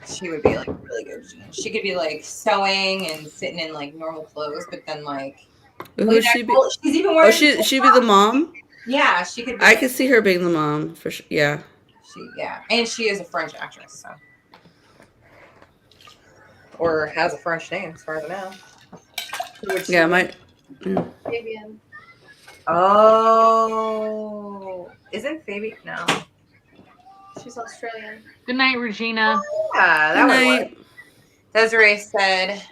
She would be like really good. She could be like sewing and sitting in like normal clothes, but then like Who would she be? she's even Oh, wearing. she'd be the mom. Yeah, she could. Be, I could see her being the mom for sure. Yeah. and she is a French actress, so or has a French name, as far as I know. Who would she Yeah, be? Fabian. Oh, isn't Phoebe? No. She's Australian. Good night, Regina. Yeah, that would work. Night. Desiree said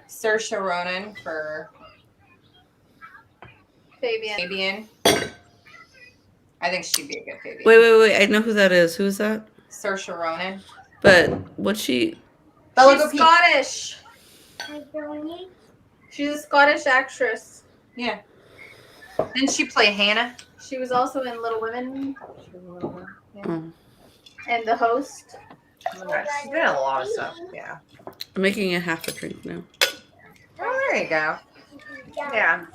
Saoirse Ronan for Fabian. Fabian. I think she'd be a good Fabian. Wait. I know who that is. Who's that? Saoirse Ronan. But what's she? Bella She's Gopi. Scottish. She's a Scottish actress. Yeah. Didn't she play Hannah? She was also in Little Women Oh. and The Host. She's been in a lot of stuff. Yeah. I'm making a half a drink now. Oh, there you go. Yeah.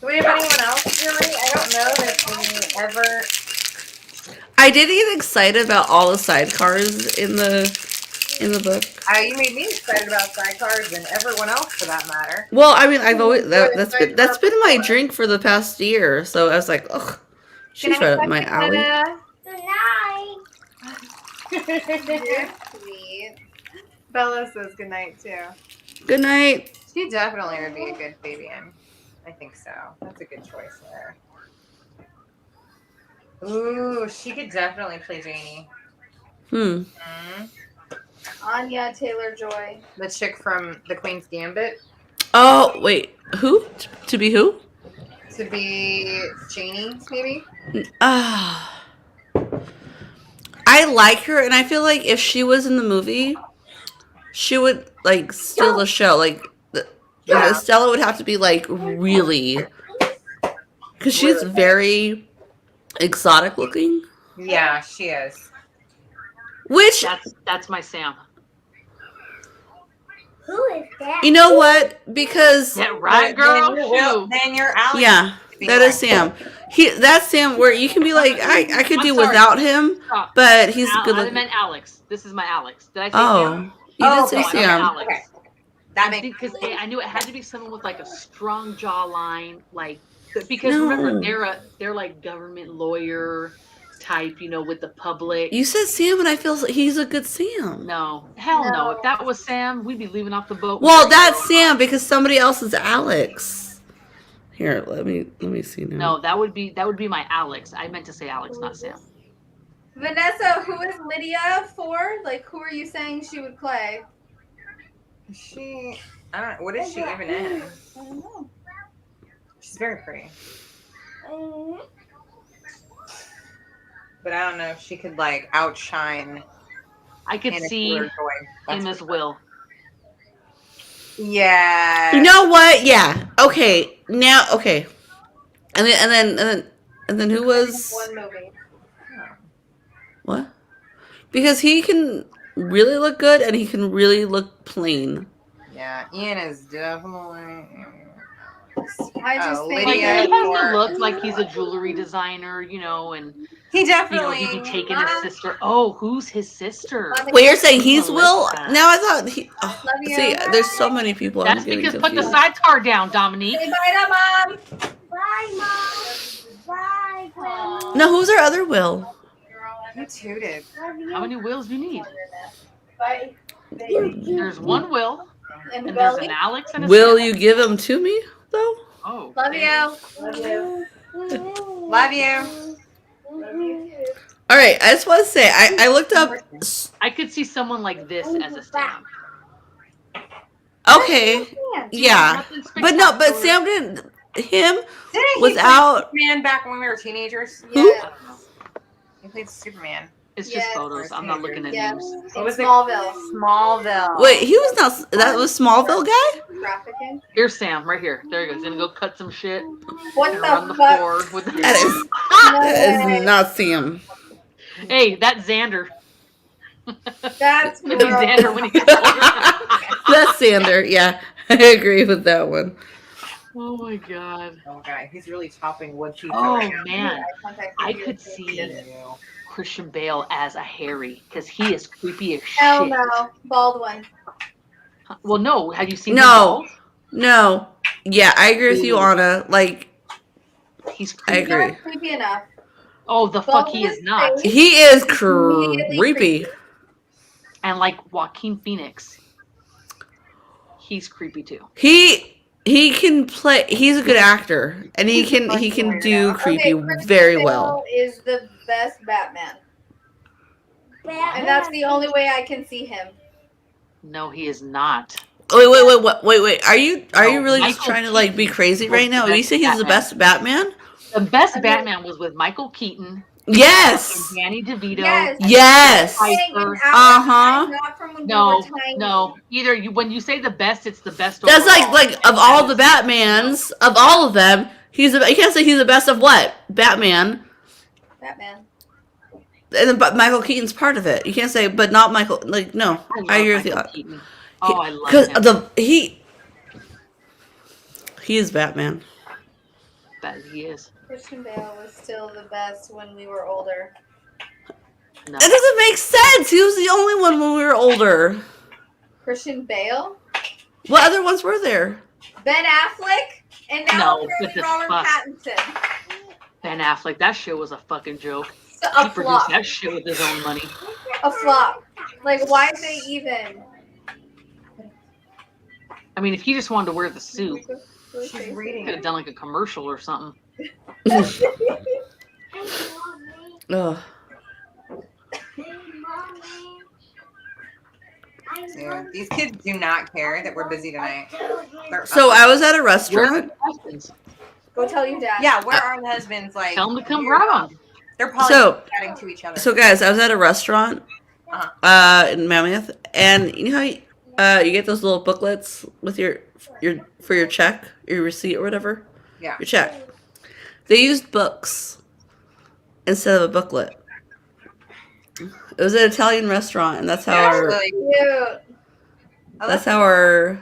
Do we have anyone else, Yuri? I don't know that we ever. I did get excited about all the sidecars in the book. You made me excited about sidecars and everyone else for that matter. Well, I mean, I've always that's been my drink for the past year. So I was like, ugh, she's right up my alley. You're sweet. Bella says goodnight too. Good night. She definitely would be a good Fabian. I think so. That's a good choice there. Ooh, she could definitely play Janie. Hmm. Anya Taylor-Joy. The chick from The Queen's Gambit. Oh wait, who? To be who? To be Janie, maybe? Ah. I like her, and I feel like if she was in the movie, she would like steal the show. Like Stella would have to be like really, because she's very exotic looking. Yeah, she is. Which That's my Sam. Who is that? you know what? Because Yeah, right, girl. Then you're out. yeah, that is Sam. That's Sam. Where you can be like, I could I'm do sorry. without him, Stop. but he's good I looking. meant Alex. This is my Alex. Did I say Oh, Sam? you did Oh, say okay. Sam. Alex. Okay. That makes Because I knew it had to be someone with like a strong jawline, like because No. remember they're like government lawyer type, you know, with the public. You said Sam, and I feel like he's a good Sam. No, hell no. If that was Sam, we'd be leaving off the boat. Well, that's Sam because somebody else is Alex. Here, let me see now. No, that would be my Alex. I meant to say Alex, not Sam. Vanessa, who is Lydia for? Like, who are you saying she would play? She. I don't. What is she even in? I don't know. She's very pretty, but I don't know if she could like outshine. I could Anna see Taylor-Joy. him as Will. Yeah. You know what? Yeah. Okay. Now, okay. And then who was One movie. what? Because he can really look good, and he can really look plain. Yeah, Ian is definitely. I just Oh, think Like he Lydia has or- the look like he's a jewelry designer, you know, and He you know definitely. he'd be taking his sister. Oh, who's his sister? Wait, you're saying he's Will? Melissa. Now I thought he. Oh, Love you. see, there's so many people. I'm That's getting because put the confused. sidecar down, Dominique. Say bye to Mom. Bye, Mom. Bye, Grandma. No, who's our other Will? Who tooted? Love you. How many Wills do you need? Bye. There's one Will, And and there's Belly. an Alex and a Will Sam. you give him to me though? Oh, Love dang. you. Love you. Love you. Love you too. All right, I just want to say I looked up. I could see someone like this as a Sam. Okay, yeah, Nothing but no, but spectacular. Sam didn't. Him Didn't he without play Superman back when we were teenagers? Who? Yeah. He played Superman. It's just Yes. photos. I'm not looking at Yeah. names. What was it? Smallville. Smallville. wait, he was not. That was Smallville guy. Trafficking. Here's Sam, right here. There he goes. Gonna go cut some shit. What And run the the fuck? floor with the That is No that way. is not Sam. Hey, that's Xander. That's It's Xander when he gets older. That's Sander. Yeah, I agree with that one. Oh my god. Oh, guy, he's really chopping wood pizza. Oh right now. man. I could see Christian Bale as a Harry because he is creepy as shit. Hell no. Bald one. Well, no. Have you seen No. him bald? No. Yeah, I agree with you, Anna. Like, He's I creepy. agree. Not creepy enough. Oh, the fuck he is not. He is Immediately creepy. And like Joaquin Phoenix, he's creepy too. He can play. He's a good actor, and he can do creepy Christian very Bale well. Is the best Batman, and that's the only way I can see him. No, he is not. Wait. Are you No, really just Michael trying to like be crazy right now? was the You say he's best the best Batman? The best Batman was with Michael Keaton Yes. and Danny DeVito. Yes. Uh-huh. Not from when we No, were tiny. no. Either you when you say the best, it's the best. That's overall. like of all the Batmans, of all of them, you can't say he's the best of what? Batman. Batman. And then, but Michael Keaton's part of it. You can't say, but not Michael. Like, no, I agree with you. Michael Keaton. Oh, I love Because him. he is Batman. That he is. Christian Bale was still the best when we were older. No. That doesn't make sense. He was the only one when we were older. Christian Bale, What other ones were there? Ben Affleck, and now No, apparently what the Robert fuck? Pattinson. Ben Affleck, that shit was a fucking joke. So, He a produced flop. that shit with his own money. A flop. Like, why did they even? I mean, if he just wanted to wear the suit, She's reading could have it. done like a commercial or something. Ugh. Dude, these kids do not care that we're busy tonight. They're So up. I was at a Where are restaurant. the husbands? Go tell your dad. Yeah, where are the husbands? Like, Tell them to come grab them. they're probably So- chatting to each other. So guys, I was at a restaurant in Mammoth, and you know how you get those little booklets with your for your check, your receipt or whatever? Yeah. Your check. They used books instead of a booklet. It was an Italian restaurant, and that's how our Actually, Cute. that's how our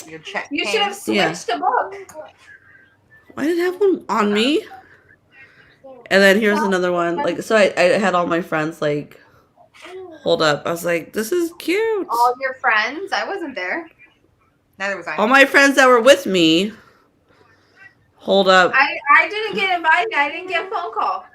your check. You came. should have switched Yeah. a book. I didn't have one on me. And then here's another one. Like, so I had all my friends like hold up. I was like, this is cute. All your friends. I wasn't there. Neither was I. All my friends that were with me hold up. I didn't get invited. I didn't get a phone call.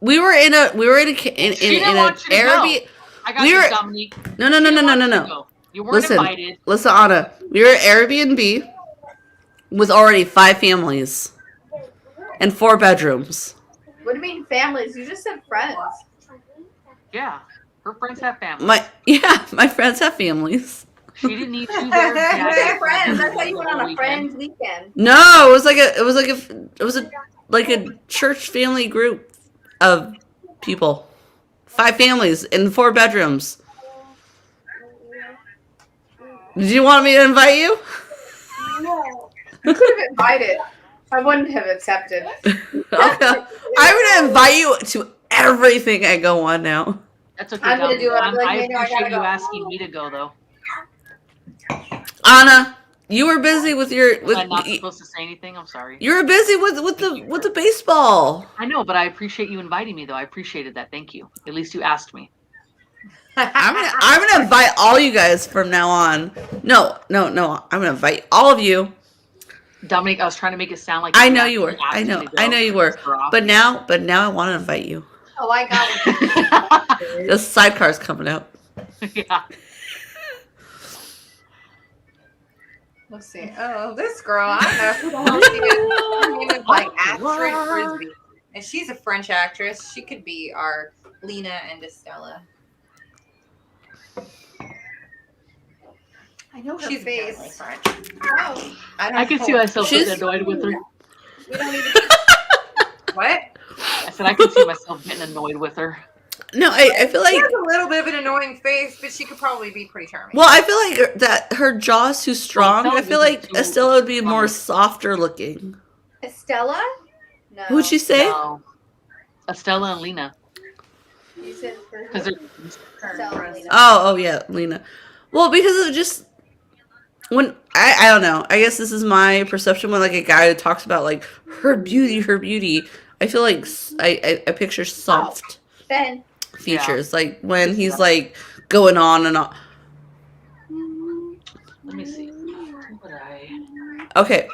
We were in an She didn't want you to go. Airbnb. I got We you, were- Dominique. No. She didn't want you to go. You weren't Listen, invited. listen, Anna. We were at Airbnb with already 5 families and 4 bedrooms. What do you mean families? You just said friends. Yeah. Her friends have families. My friends have families. She didn't need you there. You Yeah, said friends. That's how you went on a weekend. friends weekend. No, it was a church family group of people. 5 families in 4 bedrooms. Did you want me to invite you? You could have invited. I wouldn't have accepted. Okay. I'm gonna invite you to everything I go on now. That's okay. I'm gonna Dominique. do it. I'm like, I maybe I appreciate gotta you go. asking me to go, though. Anna, you were busy with your Was I not supposed to say anything? I'm sorry. you were busy with the baseball. I know, but I appreciate you inviting me, though. I appreciated that. Thank you. At least you asked me. I'm gonna invite all you guys from now on. No. I'm gonna invite all of you. Dominique, I was trying to make it sound like I know you were. actually I asked me to know go. you were. But now I want to invite you. Oh, I got it. The sidecar's coming out. Yeah. Let's see. Oh, this girl. I don't know who the hell she is. Her name is like Astrid Frisbee, and she's a French actress. She could be our Lena and Estella. I know her She's face. apparently French. Oh, I can see myself She's- getting annoyed with her. we don't need to. What? I said I can see myself getting annoyed with her. No, I feel She like. has a little bit of an annoying face, but she could probably be pretty charming. Well, I feel like that her jaw's too strong. Well, I feel like too Estella would be more strong. softer looking. Estella? No. Who'd she say? No. Estella and Lena. You said for Because they're Estella and Lena. Oh yeah, Lena. Well, because of just when I don't know. I guess this is my perception when like a guy talks about like her beauty. I feel like I picture soft Ben. features, like when he's like going on and on. let me see. What would I? Okay,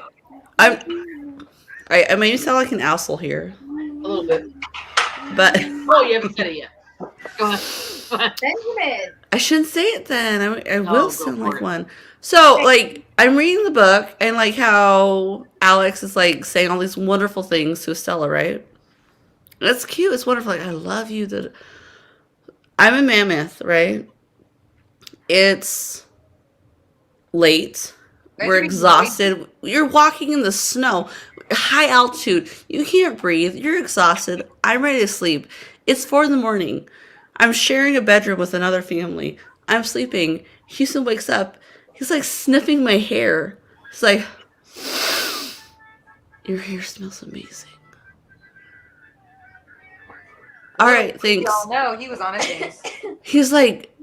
I may sound like an asshole here, A little bit. but Oh, you haven't said it yet. Go ahead. Go ahead. Benjamin. I shouldn't say it then. I No, will go sound for like it. one. So, like, I'm reading the book and, like, how Alex is, like, saying all these wonderful things to Estella, right? That's cute. It's wonderful. Like, I love you. I'm in Mammoth, right? It's late. That We're should be exhausted. You're walking in the snow. High altitude. You can't breathe. You're exhausted. I'm ready to sleep. It's 4 a.m. I'm sharing a bedroom with another family. I'm sleeping. Houston wakes up. He's like sniffing my hair. He's like, your hair smells amazing. all right, thanks. No, he was on his knees. He's like,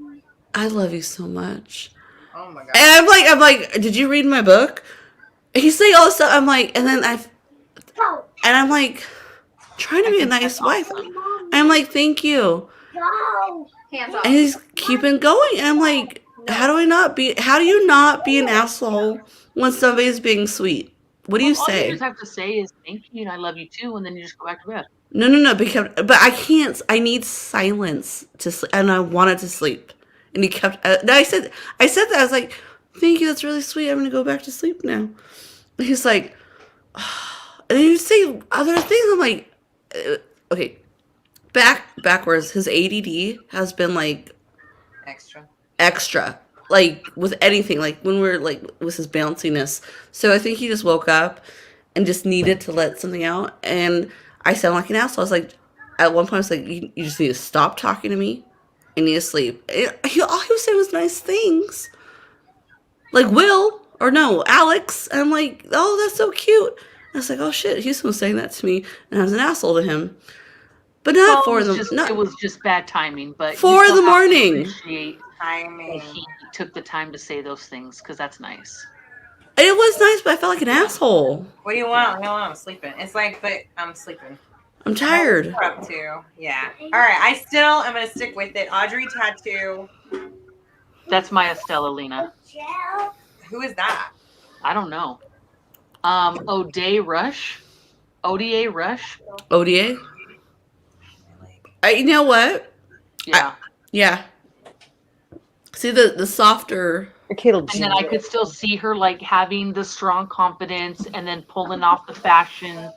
I love you so much. Oh my god. And I'm like, did you read my book? He's saying all this stuff. I'm like, and then I'm like, trying to be a nice wife. I'm like, thank you. Go. Hands off. And he's keeping going. And I'm like, how do you not be an asshole when somebody's being sweet? What do you All you say? just have to say is thank you and I love you too, and then you just go back to bed. No, but I can't. I need silence to sleep, and I wanted to sleep. And he kept. I said that. I was like, thank you. That's really sweet. I'm gonna go back to sleep now. And he's like, and then you say other things. I'm like, okay, backwards. His ADD has been like extra, like with anything, like when we're like with his bounciness. So I think he just woke up and just needed to let something out. And I sound like an asshole. I was like, at one point, I was like, you just need to stop talking to me. I need to sleep. All he was saying was nice things, like Will or no Alex. And I'm like, oh, that's so cute. I was like, oh shit, he's was saying that to me, and I was an asshole to him. But not Well, for them. it was just bad timing. But For you still the have to morning. appreciate Timing. that he took the time to say those things because that's nice. It was nice, but I felt like an asshole. What do you want? No, I'm sleeping. It's like, but I'm sleeping. I'm tired. We're up to. Yeah. All right. I still am gonna stick with it. Audrey tattoo. That's my Estella Lena. Gel. Who is that? I don't know. Oda Rush. ODA? You know what? Yeah. Yeah. See the softer. And then I could still see her like having the strong confidence and then pulling off the fashion.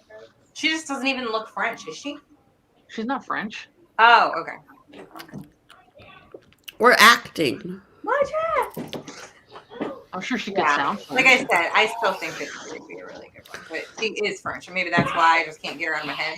She just doesn't even look French, is she? She's not French. Oh, okay. We're acting. Watch I'm sure she could sound French. Like I said, I still think that she would be a really good one, but she is French, and maybe that's why I just can't get her out of my head.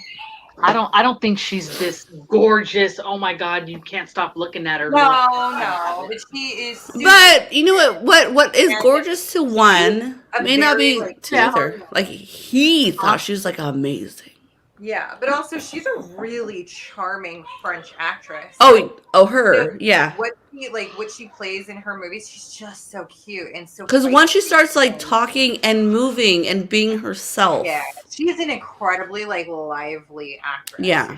I don't think she's this gorgeous. Oh my God, you can't stop looking at her. No, but she is. Super, But you know what is gorgeous to one may not be very, to other. Like he thought she was like amazing. yeah, but also she's a really charming French actress. Oh, her, yeah. What she plays in her movies, she's just so cute and so. Because once she starts like talking and moving and being herself, yeah, she's an incredibly like lively actress. yeah,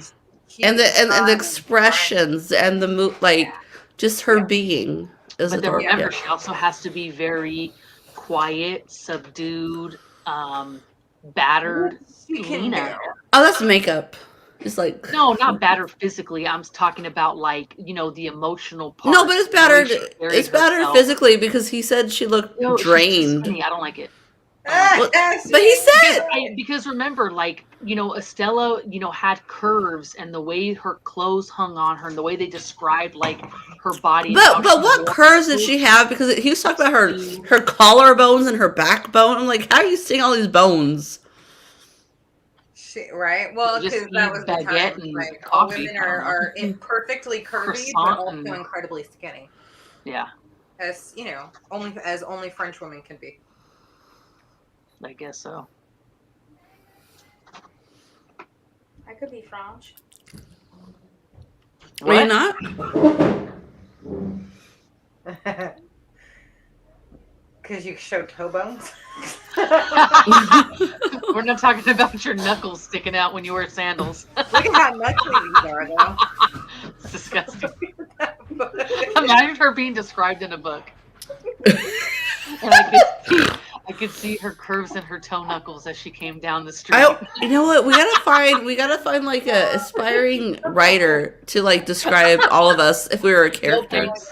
She's and the fun, expressions and the move, like just her being is But then adorable. remember, she also has to be very quiet, subdued, battered. She can Lena. do. Oh, that's makeup. It's like No, not battered physically. I'm talking about like the emotional part. no, but it's the way battered. she carried It's battered herself. physically because he said she looked No, she's too drained. skinny. I don't like it. But he said Because remember, like, Estella, had curves and the way her clothes hung on her and the way they described like her body. and how But she what wore curves did it. she have? Because he was talking about her collarbones and her backbone. I'm like, how are you seeing all these bones? Right? Well, Just because that eat was the baguette time. and Like all coffee. women are perfectly curvy, but Croissant also and- incredibly skinny, Yeah, as only French women can be. I guess so. I could be French. Were you What? not? Because you show toe bones. We're not talking about your knuckles sticking out when you wear sandals. Look at how knuckly these are, though. It's disgusting. Imagine her being described in a book. And I could see her curves in her toe knuckles as she came down the street. You know what? We gotta find like a aspiring writer to like describe all of us if we were a character. thanks.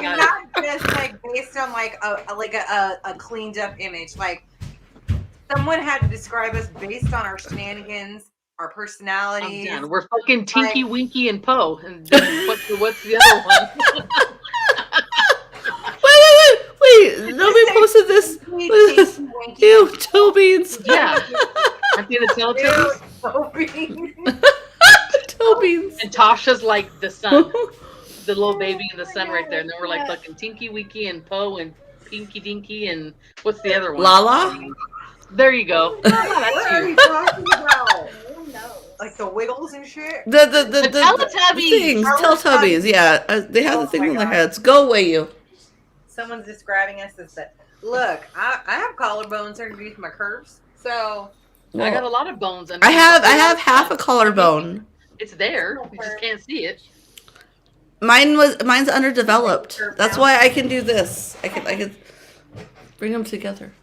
Not just like based on like a cleaned up image. Like someone had to describe us based on our shenanigans, our I'm personalities. done. We're fucking Tinky, Winky, and Poe. And then what's the other one? Wait! Nobody posted this. Tinky, Winky, Ew, toe beans. Yeah. Aren't they the Teletubbies? Toe beans. And Tasha's like the sun. The little baby in the sun right there. And then we're like fucking Tinky, Winky, and Poe, and Pinky Dinky, and what's the other one? Lala? There you go. What are you talking about? Like the Wiggles and shit. The Teletubbies. things, Teletubbies. Yeah, they have Oh the thing my on their God. heads. Go away, you. Someone's describing us as that. Look, I have collarbones underneath my curves, so I got a lot of bones. I have half a collarbone. It's there. You just can't see it. Mine's underdeveloped. That's why I can do this. I can bring them together.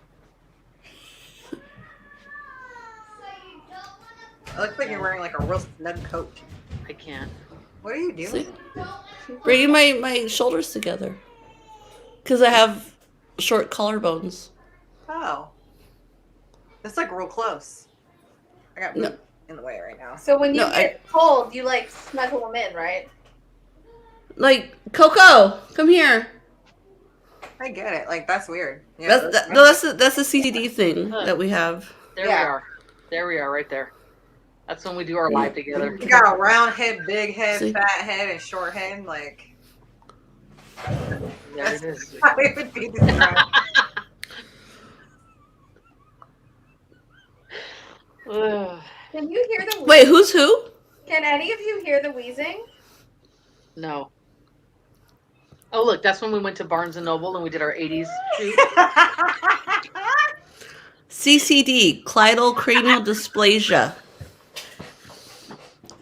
it looks like you're wearing like a real snug coat. I can't. What are you doing? See? Bringing my shoulders together. Because I have short collarbones. Oh, that's like real close. I got No. in the way right now. So when you No, get cold, you like snuggle them in, right? Like, Coco, come here. I get it. Like that's weird. Yeah, That's the CTD thing that we have. There Yeah. we are. There we are, right there. That's when we do our live together. You got a round head, big head, See? fat head, and short head. Like There it is. how it would be described. Ugh. Can you hear the? Wait, who's who? Can any of you hear the wheezing? No. Oh, look, that's when we went to Barnes & Noble and we did our 80s shoot. CCD, clitoral cranial dysplasia.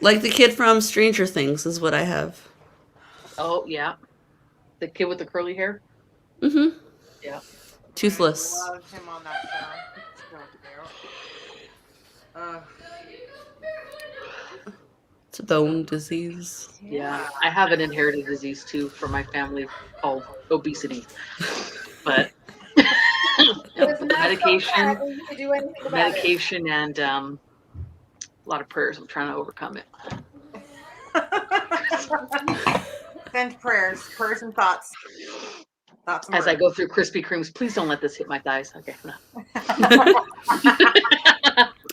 Like the kid from Stranger Things is what I have. Oh, yeah. The kid with the curly hair? Mm-hmm. Yeah. Toothless. Loved him on that show. So cute. It's a bone disease. Yeah. I have an inherited disease, too, from my family called obesity. But It's not so bad medication, that you can do anything about it. medication and a lot of prayers. I'm trying to overcome it. Send prayers and thoughts. Thoughts and As I words. go through Krispy Kremes, please don't let this hit my thighs. Okay, no.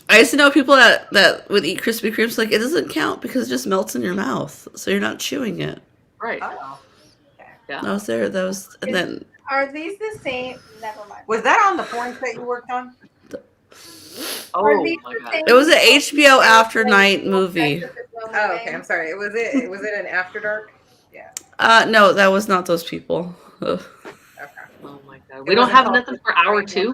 I used to know people that would eat Krispy Kremes like it doesn't count because it just melts in your mouth, so you're not chewing it. Right. Oh. I was there. That was, and then Are these the same? Never mind. Was that on the porn set you worked on? Oh, Are these my the God. same- it was an HBO After Night movie. Oh, okay. I'm sorry. Was it an After Dark? Yeah. No, that was not those people. Ugh. Okay. Oh, my God. We don't have nothing for hour 2?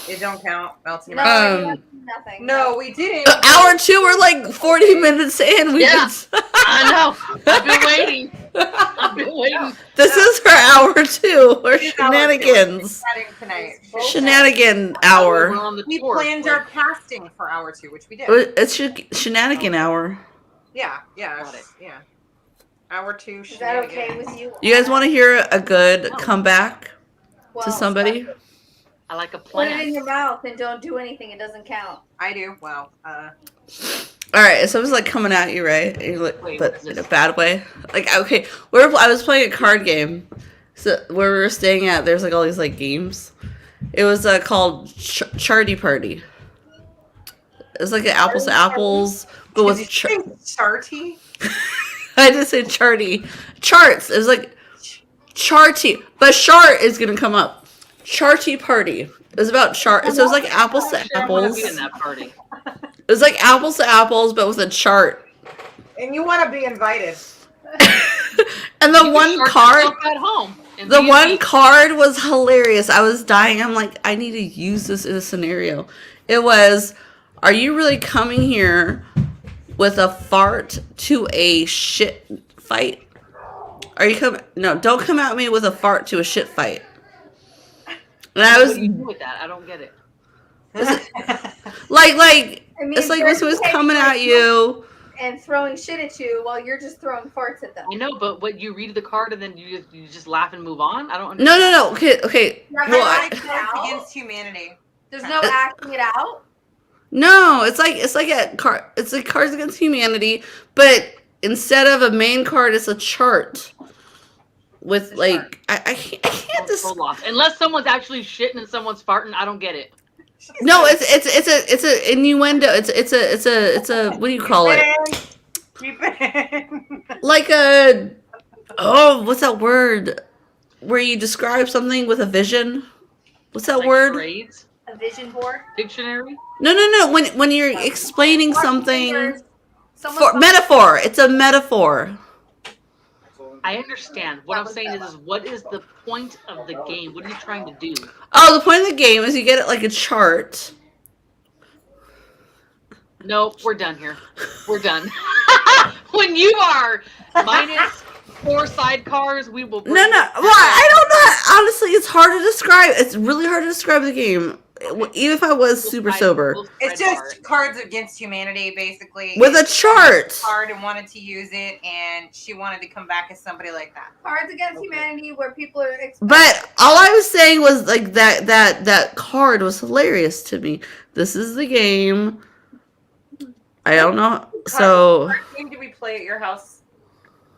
It don't count. Melts in No, your mouth. nothing. No, we didn't. Hour 2, we're like 40 minutes in. Yeah. I know. I've been waiting. I've been waiting. This is for hour 2. Or It is hour two. shenanigans. Chatting tonight. Shenanigan We're hour. on the We tour. planned our casting for hour 2, which we did. It's shenanigan hour. Yeah. Got it. Yeah. Hour 2. Is that okay with you? You guys want to hear a good comeback Well, to somebody? I like a Put it in plan. your mouth and don't do anything. It doesn't count. I do. Wow. All right, so it was like coming at you, right? And you're like, Wait, but what's in a this? bad way. Like, okay, I was playing a card game, so where we were staying at. There's like all these like games. It was called Charty Party. It was like an apples to apples, but with Charty? I just said charty charts. It was like charty, but chart is gonna come up. Charty Party. It was about chart. So it was like apples to I want to apples. be in that party. It was like apples to apples, but with a chart. And you want to be invited. And the You one can start card, yourself at home. and the be one me. card was hilarious. I was dying. I'm like, I need to use this in a scenario. It was, are you really coming here with a fart to a shit fight? Are you coming? No, don't come at me with a fart to a shit fight. And I What was do you do with that? I don't get it. like, I mean, it's like when someone's they're coming at taking you. and throwing shit at you while you're just throwing farts at them. I know, but what you read the card and then you just laugh and move on? I don't No, understand. no, no. Okay. Not Well, like It's that. against humanity. There's no acting it out. No, it's like a card. It's like Cards Against Humanity, but instead of a main card, it's a chart with like I can't I'm just. so lost. Unless someone's actually shitting and someone's farting, I don't get it. No, it's a innuendo. It's a what do you call it? Keep it in. Like a what's that word? Where you describe something with a vision? What's that Like word? charades? A vision board. Dictionary? No. When you're explaining something Fingers. for metaphor, it's a metaphor. I understand. What I'm saying is what is the point of the game? What are you trying to do? Oh, the point of the game is you get it like a chart. Nope, we're done here. We're done. When you are minus 4 sidecars, we will bring No. it Well, I don't know. Honestly, it's hard to describe. It's really hard to describe the game, even if I was super sober. It's just Cards Against Humanity, basically. With a chart. Card and wanted to use it, and she wanted to come back as somebody like that. Cards Against Humanity, where people are. But all I was saying was like that card was hilarious to me. This is the game. I don't know. So What game did we play at your house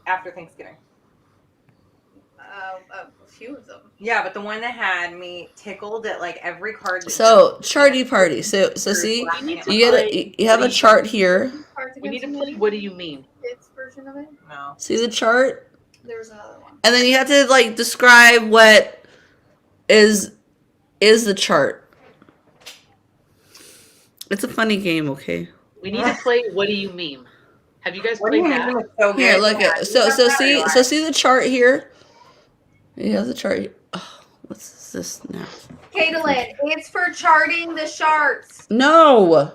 after Thanksgiving? A few of them. Yeah, but the one that had me tickled at like every card. that so charty party. So see, you have a chart here. Cards We need Against to play Humanity. What Do You Mean? Kids version of it. No. See the chart, There was another one. and then you have to like describe what is the chart. It's a funny game, okay? We need to play What Do You Mean? Have you guys What do you played mean? that? It was so good. Here, look Yeah, at so you got see that so right. see the chart here. You have the chart. Oh, what's this now? Caitlin, it's for charting the charts. No.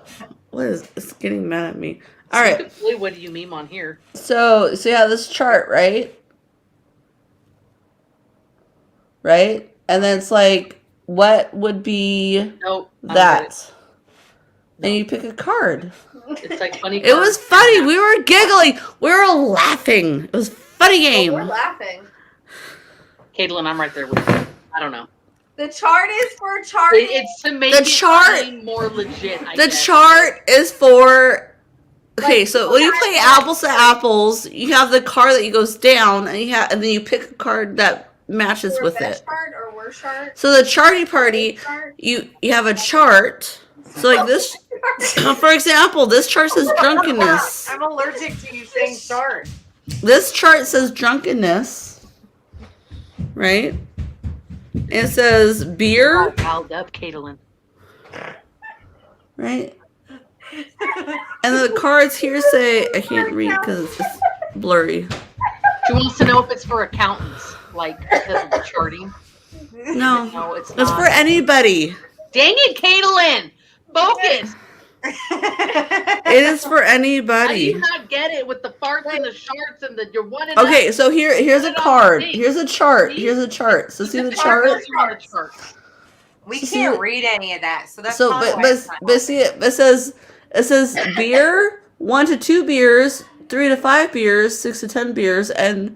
What is? It's getting mad at me. All We right. could play What Do You Mean on here. So you have this chart, right? Right? And then it's like, what would be Nope. I don't get that? No. And you pick a card. it. It's like funny. It was cards. funny. We were giggling. We were laughing. It was a funny Oh, we're game. laughing. Caitlin, I'm right there with you. I don't know. The chart is for charting. It's to make The it chart- seem more legit. I The guess. chart is for. Okay, Like, so when you play apples to apples, you have the card that goes down, and then you pick a card that matches Or with best it. chart or worst chart. So the charty party, Chart. you have a chart. So like this, for example, this chart says drunkenness. I'm allergic to you saying chart. This chart says drunkenness, right? And it says All beer, riled up, Caitlin. right? And the cards here say, I can't read because it's just blurry. She wants to know if it's for accountants, like because of the charting. No, No, it's it's not. for anybody. Dang it, Caitlin! Focus! It is for How do anybody. you not get it with the farts and the sharts and the you're one and Okay, so here's a Put it on card. the thing. Here's a chart. Here's a chart. So see the chart? On the chart. We See can't what- read any of that, so that's So probably but why but, it's not but see it says beer, 1 to 2 beers, 3 to 5 beers, 6 to 10 beers, and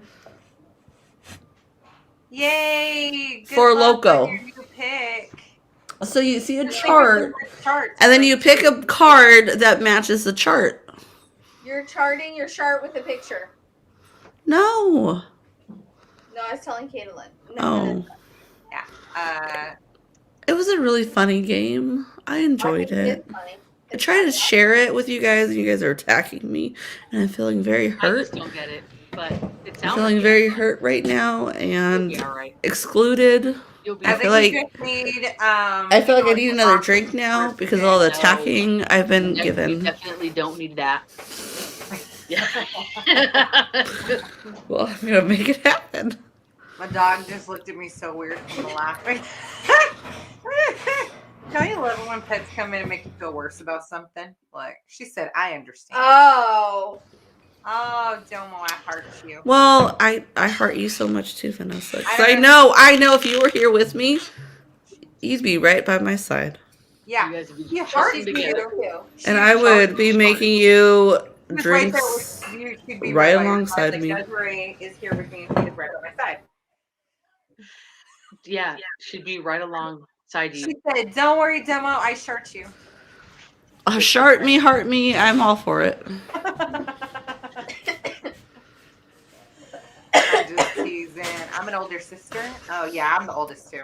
Yay! Good For luck Loco. on your new pick. so you see a Just think chart, of the charts. and then you pick a card that matches the chart. You're charting your chart with a picture. No. No, I was telling Caitlin. No, Oh. It was a really funny game. I enjoyed it. It's funny. I tried to share it with you guys, and you guys are attacking me, and I'm feeling very I hurt. just don't get it, but it I'm sounds feeling like very hurt right now, You'll and be all right. excluded. You'll be. I I think feel you like- just need. I feel like I need another drink now because of all the attacking I've been You given. definitely don't need that. Yeah. Well, I'm gonna make it happen. My dog just looked at me so weird from the laughing. Don't you love it when pets come in and make you feel worse about something? Like she said, I understand. Oh. Oh, Domo, I heart you. Well, I heart you so much too, Vanessa. 'Cause I I know if you were here with me, you'd be right by my side, Yeah. You guys would be Yeah, chuckling she's together. Too. and I would be making you She was drinks. right there with you. She'd be right by your alongside side. me. Like, Desiree is here with me, and she is right by my side. Yeah, she'd be right alongside you. She said, "Don't worry, Demo, I shirt you." Heart me. I'm all for it. I'm just teasing. I'm an older sister. Oh yeah, I'm the oldest too.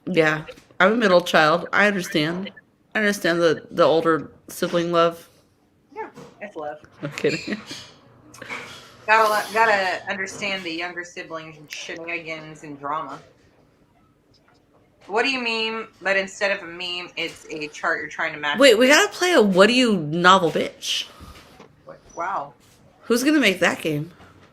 Yeah, I'm a middle child. I understand. I understand the older sibling love. Yeah, it's love. I'm kidding. Gotta understand the younger siblings and shenanigans and drama. What do you meme? But instead of a meme, it's a chart you're trying to match. Wait, we gotta play a what do you novel bitch. Wow. Who's gonna make that game?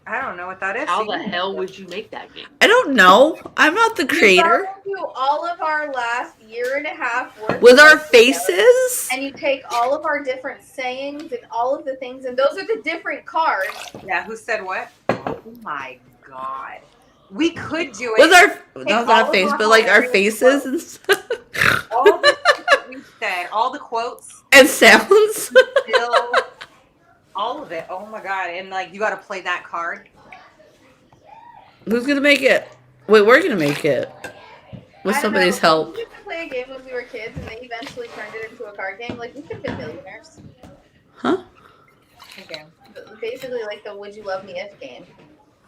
I don't know what that is. How the hell would you make that game? I don't know. I'm not the creator. You go to all of our last year and a half worth With of our videos, faces? and you take all of our different sayings and all of the things, and those are the different cards. Yeah, who said what? Oh my god. We could do it. With our Take not all that of face, our but like our hilarious faces quotes. and stuff. All the things that we said, all the quotes, And sounds. still, all of it. Oh my god. And like you gotta play that card. Who's gonna make it? Wait, we're gonna make it. With I don't somebody's know, help. We used to play a game when we were kids, and they eventually turned it into a card game. Like, we could have been millionaires. Huh? Okay. But basically, like the "Would you love me if" game,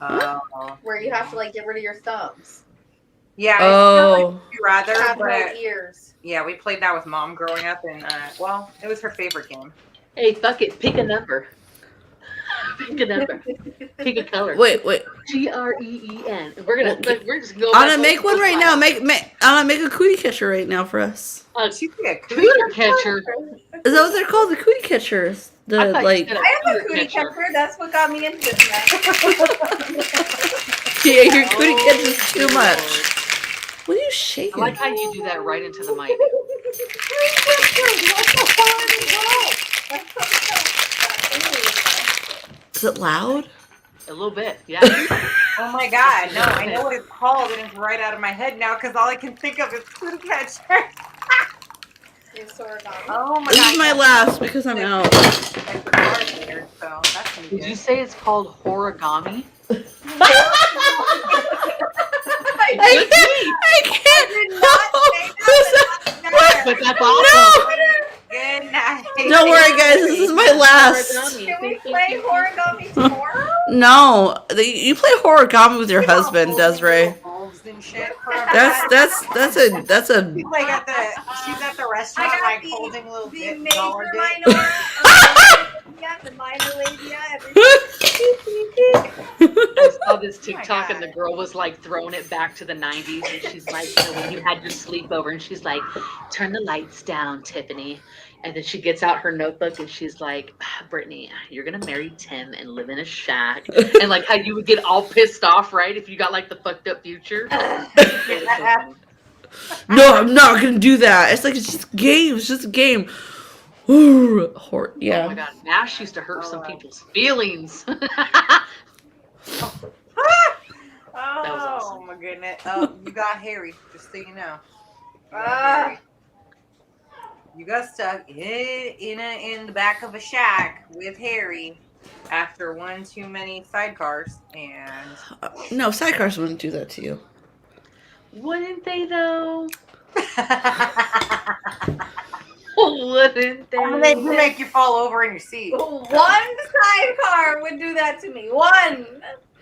Oh. where you have to like get rid of your thumbs, Yeah. Oh. It's rather, have no but ears. yeah, we played that with mom growing up, and well, it was her favorite game. Hey, fuck it. Pick a number. Pick a number. Pick a color. Wait. Green. We're gonna. Okay. We're just going. Anna, make one right now. Anna, make a cootie catcher right now for us. She'd be a Cooter catcher. Is that what they're called? The cootie catchers. The I thought you like. said I am a cooter cootie catcher. catcher. That's what got me into this. Yeah, your cootie Oh, catcher's too Lord. much. What are you I shaking? like how you do that right into the mic. Is it loud? A little bit, yeah. Oh my god, no, I know what it's called, and it's right out of my head now because all I can think of is cootie catcher. Oh my This god. is my last because I'm out. Like the card later, so that's gonna be Did you good. say it's called horigami? I can't. did not say that. But that's awesome. Good night. Don't worry, guys. This is my last. Can we play origami tomorrow? No, you play horigami with your husband, Desiree. Wolves and shit. That's a. She's like she's at the restaurant, I got like the- holding little The bit major dollar dick. minor, the minor labia, everything. I saw this Oh my TikTok and God. the girl was like throwing it back to the 90s and she's like, you know, when you had your sleepover and she's like, turn the lights down, Tiffany. And then she gets out her notebook and she's like, Brittany, you're gonna marry Tim and live in a shack. And like how you would get all pissed off, right? If you got like the fucked up future. No, I'm not gonna do that. It's like it's just a game. It's just a game. Ooh, Oh yeah. my god, MASH used to hurt some people's feelings. Oh awesome. my goodness. Oh, you got Harry, just so you know. You got Ah. Harry. You got stuck in the back of a shack with Harry after one too many sidecars, and No, sidecars wouldn't do that to you. Wouldn't they though? Wouldn't they they? make you fall over in your seat. One sidecar would do that to me. One.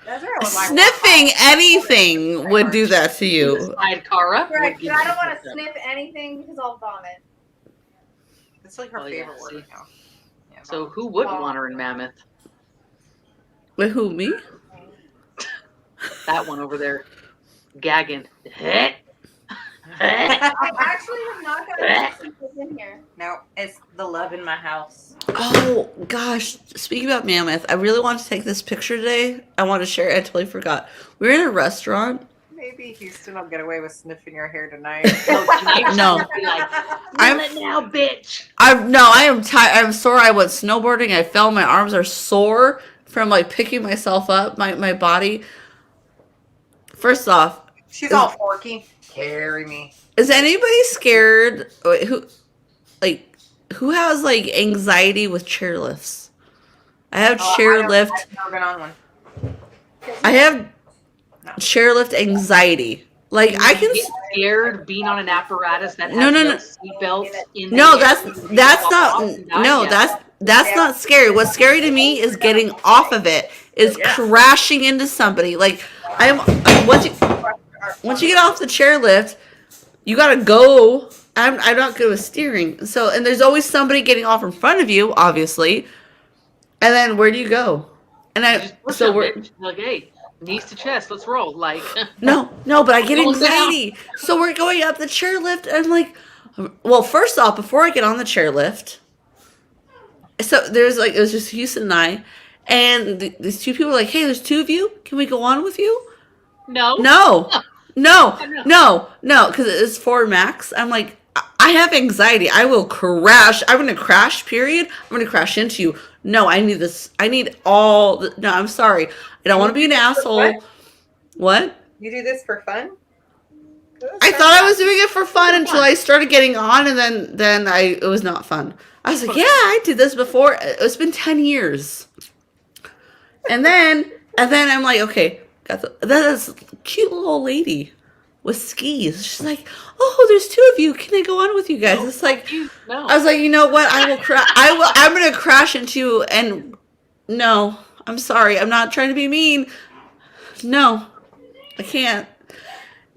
That's right. With my Sniffing anything would do that to you. Sidecar up. Correct. would give But I you don't want to fucked up. sniff anything because I'll vomit. It's like her Oh, yeah, favorite see. word now. Yeah, So who wouldn't want her in Mammoth? Wait, who, me? That one over there, gagging. I actually have not gotten this in here. no, it's the love in my house. Oh, gosh. Speaking about Mammoth, I really wanted to take this picture today. I want to share it. I totally forgot. We were in a restaurant. Maybe Houston will get away with sniffing your hair tonight. No. Be like, I'm- "Feel it now, bitch." I am tired. I'm sore. I went snowboarding. I fell. My arms are sore from like picking myself up. My body. First off, She's all forky. Carry me. is anybody scared? Wait, who has like anxiety with chairlifts? I have chairlift. I've never been on one. I have chairlift anxiety. Like I can. Get scared being on an apparatus that has No, no, no. seatbelts in No, the that's not. No, that's not scary. What's scary to me is getting off of it. Is crashing into somebody. Like once you get off the chairlift, you gotta go. I'm not good with steering. So and there's always somebody getting off in front of you, obviously. And then where do you go? And You just push them, bitch. Like, hey, Knees to chest. Let's roll. Like, No, but I get Rolling down. anxiety. So we're going up the chairlift, and I'm like, well, first off, before I get on the chairlift, so there's like, it was just Houston and I, and these two people were like, hey, there's two of you. Can we go on with you? no. No, because it's Ford Max. I'm like, I have anxiety. I will crash. I'm going to crash, period. I'm going to crash into you. No, I need this. I need all. No, I'm sorry. I don't want to be an asshole. What? You do this for fun? I thought I was doing it for fun until I started getting on, and then it was not fun. I was like, yeah, I did this before. It's been 10 years. And then I'm like, okay, that is a cute little lady with skis. She's like, oh, there's two of you. Can I go on with you guys? It's like, No. I was like, you know what? I will crash. I'm gonna crash into you. And no, I'm sorry. I'm not trying to be mean. No, I can't.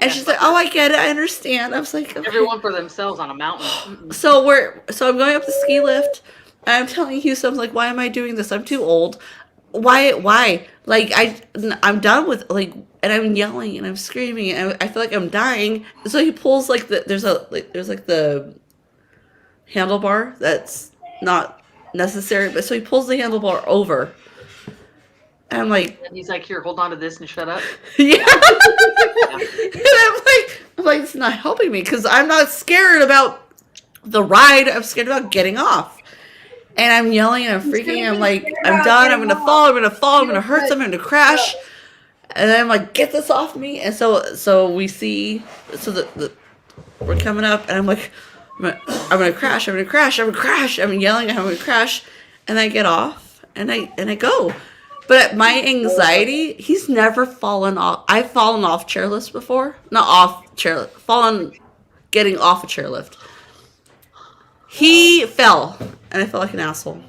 And she's like, oh, I get it. I understand. I was like, okay. Everyone for themselves on a mountain. Mm-mm. So I'm going up the ski lift, and I'm telling Houston, I'm like, why am I doing this? I'm too old. Why? Like, I'm done with, like, and I'm yelling and I'm screaming and I feel like I'm dying. So he pulls like there's the handlebar that's not necessary, but so he pulls the handlebar over. And I'm like, And he's like, here, hold on to this and shut up. yeah. And I'm like, it's not helping me because I'm not scared about the ride. I'm scared about getting off. And I'm yelling and I'm freaking. I'm like, I'm done. I'm gonna fall. I'm gonna hurt something. I'm gonna crash. And then I'm like, get this off me. And so we see, we're coming up, and I'm like, I'm gonna crash. I'm yelling. I'm gonna crash, and I get off, and I go. But my anxiety, he's never fallen off. I've fallen off chairlifts before. Not off chairlift. Getting off a chairlift. He fell, and I felt like an asshole.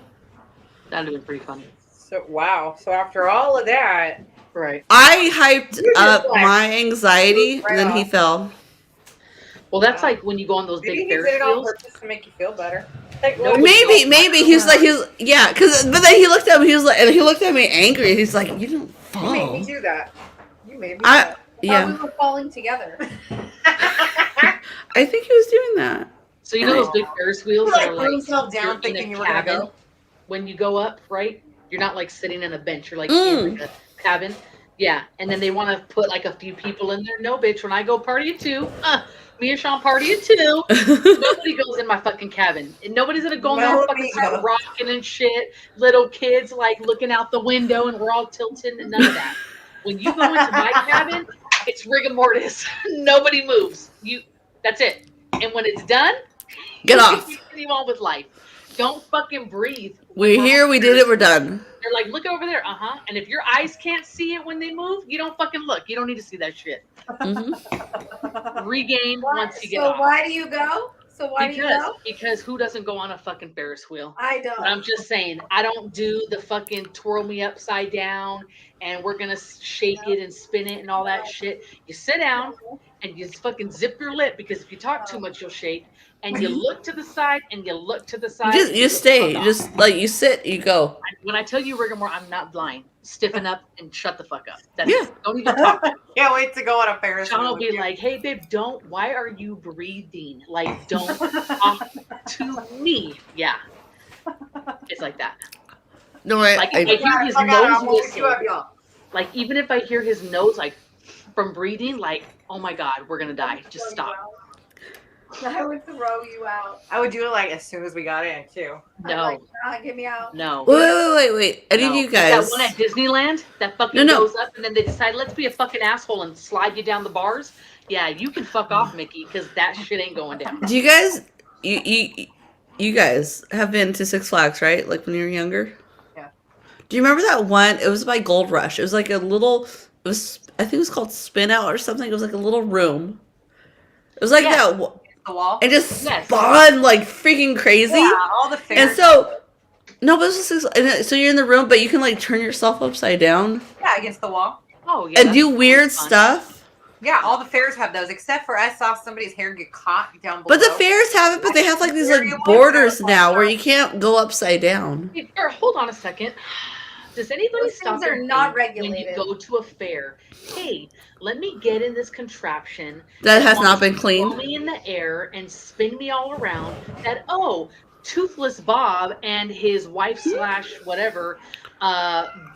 That'd have been pretty funny. So wow. So after all of that, Right. I hyped You just, up like, my anxiety, right and then he off. fell. Well, that's like when you go on those maybe big he did Ferris it on wheels. purpose to make you feel better. Like, No, well, Maybe he was like, but then he looked at me. He was like, and he looked at me angry. He's like, you didn't you made fall. me do that. You made me. I Thought yeah, we were falling together. I think he was doing that. So you know those big Ferris wheels You that like are put like himself down you're in thinking a you were gonna cabin. go. When you go up, right? You're not like sitting in a bench. You're like Mm. in like a cabin. Yeah. And then they want to put like a few people in there. No, bitch. When I go party at 2, me and Sean party at 2. Nobody goes in my fucking cabin. And nobody's gonna go in there and fucking start rocking and shit. Little kids like looking out the window and we're all tilting and none of that. When you go into my cabin, it's rigor mortis. Nobody moves. That's it. And when it's done, Get off. you continue on with life. Don't fucking breathe. We're here. We did it. We're done. They're like, look over there. And if your eyes can't see it when they move, you don't fucking look. You don't need to see that shit. Mhm. Regain once you get So off. why do you go? Because who doesn't go on a fucking Ferris wheel? I don't. But I'm just saying, I don't do the fucking twirl me upside down and we're gonna shake it and spin it and all that shit. You sit down and you fucking zip your lip because if you talk too much, you'll shake. And you look to the side and you look to the side. and You look stay. the fuck Just like you sit. You go. off. When I tell you rigor mortis, I'm not lying. Stiffen up and shut the fuck up. That's Yeah. it. Don't even talk. Can't wait to go on a Ferris Sean wheel will be with you. like, hey babe, why are you breathing? Like, don't talk to me. Yeah. It's like that. No, Like if I hear his Fuck out, I nose won't pick you whistle, up, y'all. like even if I hear his nose like from breathing, like, oh my God, we're gonna die. Just stop. I would throw you out. I would do it like as soon as we got in too. I'm No, like, nah, get me out. no. Wait. Any of No. you guys? That one at Disneyland that fucking No. goes up and then they decide, let's be a fucking asshole and slide you down the bars. Yeah, you can fuck off, Mickey, because that shit ain't going down. Do you guys? You guys have been to Six Flags, right? Like when you were younger. Yeah. Do you remember that one? It was by Gold Rush. It was like a little. It was. I think it was called Spin Out or something. It was like a little room. It was like Yes. that. The wall. It just Yes. spun like freaking crazy. Yeah, all the Ferris. And so, no, but it's just, so you're in the room, but you can like turn yourself upside down yeah, against the wall. Oh yeah. and that's do weird fun. stuff. Yeah, all the fairs have those, except for I saw somebody's hair get caught down below. But the fairs have it, but they have like these like Very borders wonderful. now where you can't go upside down. Hey, Sarah, hold on a second. Does anybody Those stop things are and not think when you regulated. go to a fair? Hey, let me get in this contraption That has not wants been to cleaned. throw me in the air and spin me all around. That Toothless Bob and his wife / whatever,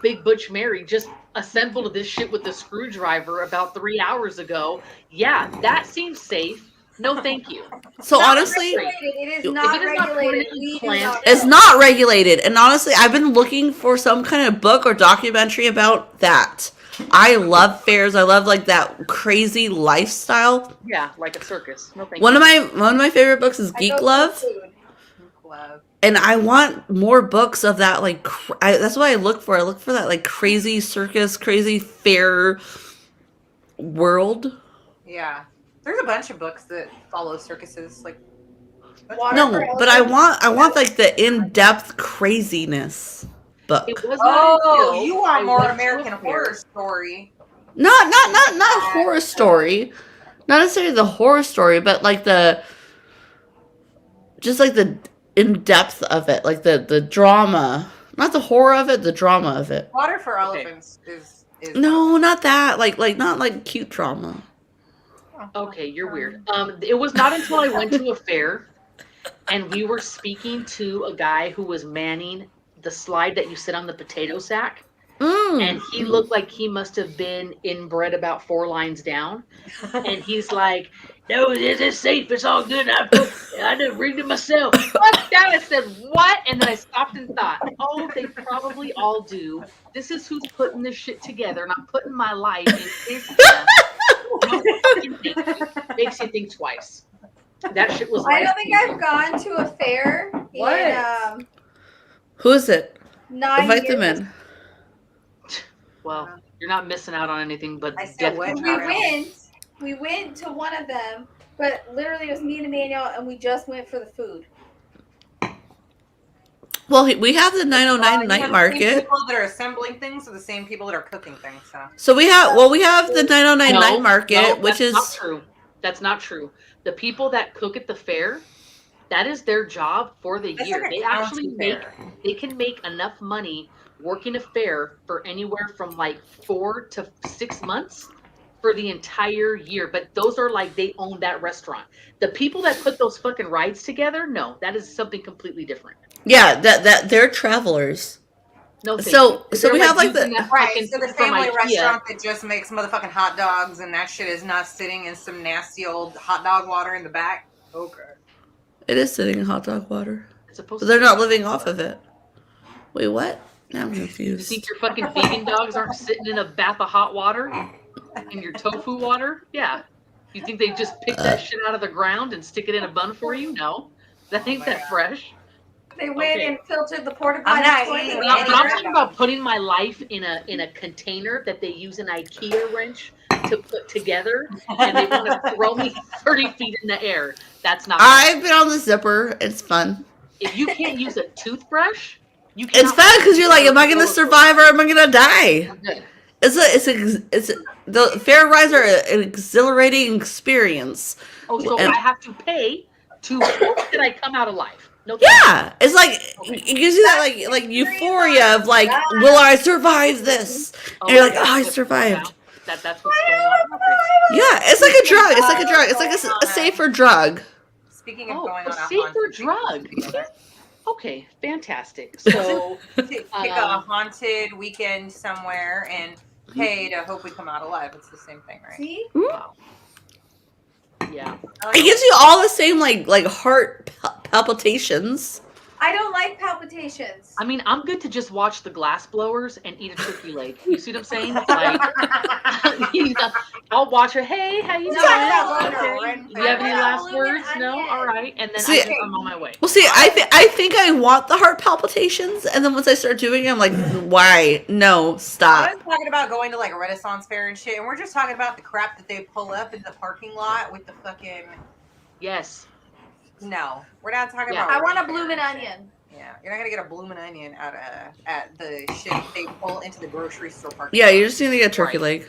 Big Butch Mary just assembled this shit with a screwdriver about 3 hours ago. Yeah, that seems safe. No, thank you. So Not honestly, regulated. It is if not it is not regulated. permanently We do planted- not it's know. not regulated, and honestly, I've been looking for some kind of book or documentary about that. I love fairs. I love like that crazy lifestyle. Yeah, like a circus. No, thank One you. of my favorite books is I Geek go for Love. food. Love. And I want more books of that. Like that's what I look for. I look for that like crazy circus, crazy fair world. Yeah. There's a bunch of books that follow circuses. Like, Water No, for but I elephants. want like the in-depth craziness book. It was not oh, until you want I more went to American a fair- Horror Story. Not horror story. Not necessarily the horror story, but like the in-depth of it, like the drama. Not the horror of it, the drama of it. Water for Elephants is No, not that. Like not like cute drama. Okay, you're weird. It was not until I went to a fair and we were speaking to a guy who was manning the slide that you sit on the potato sack. And he looked like he must have been inbred about 4 lines down. And he's like, no, it's safe. It's all good. I didn't read it myself. Fuck that. I said, what? And then I stopped and thought, oh, they probably all do. This is who's putting this shit together. And I'm putting my life in his hands. Makes you think twice. That shit was I don't think life-changing. I've gone to a fair What? in Who is it? 9 Invite years. them in. Well, you're not missing out on anything but I said death what? and We went to one of them, but literally it was me and Emmanuel, and we just went for the food. Well, we have the 909 You have night the same market. people that are assembling things are the same people that are cooking things. So So we have the 909 night market, No, which that's not is true. That's not true. The people that cook at the fair, that is their job for the It's year. like a They actually county fair. they can make enough money working a fair for anywhere from like 4 to 6 months for the entire year. But those are like they own that restaurant. The people that put those fucking rides together, no, that is something completely different. yeah, that they're travelers. No, thank So- you. so we They're, have, like, using the- that right, fucking so the food from family IKEA. restaurant that just makes motherfucking hot dogs, and that shit is not sitting in some nasty old hot dog water in the back. Okay. It is sitting in hot dog water. It's supposed But to they're be not hot living dog off water. of it. Wait, what? Now I'm You confused. think your fucking vegan dogs aren't sitting in a bath of hot water in your tofu water? Yeah. You think they just pick that shit out of the ground and stick it in a bun for you? No. That ain't that fresh. They went Okay. and filtered the porta I'm not potty. eating But any I'm crab talking about putting my life in a container that they use an IKEA wrench to put together, and they want to throw me 30 feet in the air. That's not. I've been on the zipper. It's fun. If you can't use a toothbrush, you It's cannot fun because you're like, am I roller gonna coaster. survive or am I gonna die? I'm good. The fair rides are an exhilarating experience. Oh, so And- I have to pay to hope that I come out alive. No. thank you. Yeah, it's like it gives you that like euphoria of like, will I survive this? Oh, And you're like, that's oh, I what- survived. That's what's going on. Okay. Yeah, it's like a drug. It's like a drug. It's like a safer drug. Speaking of Oh, going a on a safer haunted drug. weekend, Okay, fantastic. So pick a Um, haunted weekend somewhere and pay to hope we come out alive. It's the same thing, right? See? wow. Yeah. I like It gives you all the same like heart palpitations. I don't like palpitations. I mean, I'm good to just watch the glass blowers and eat a turkey leg. You see what I'm saying? Like, you know, I'll watch it. Hey, how you No, doing? no, no, Okay. no, Do you have any no. last Blue words? and No? onion. All right. And then See, I'm on my way. Well, see, I think I want the heart palpitations, and then once I start doing it, I'm like, why? No, I stop. was talking about going to like a Renaissance fair and shit, and we're just talking about the crap that they pull up in the parking lot with the fucking. Yes. No, we're not talking Yeah. about. I want a fair bloomin' and shit. onion. Yeah, you're not gonna get a bloomin' onion out of at the shit they pull into the grocery store parking. Yeah, lot. you're just gonna get a turkey leg.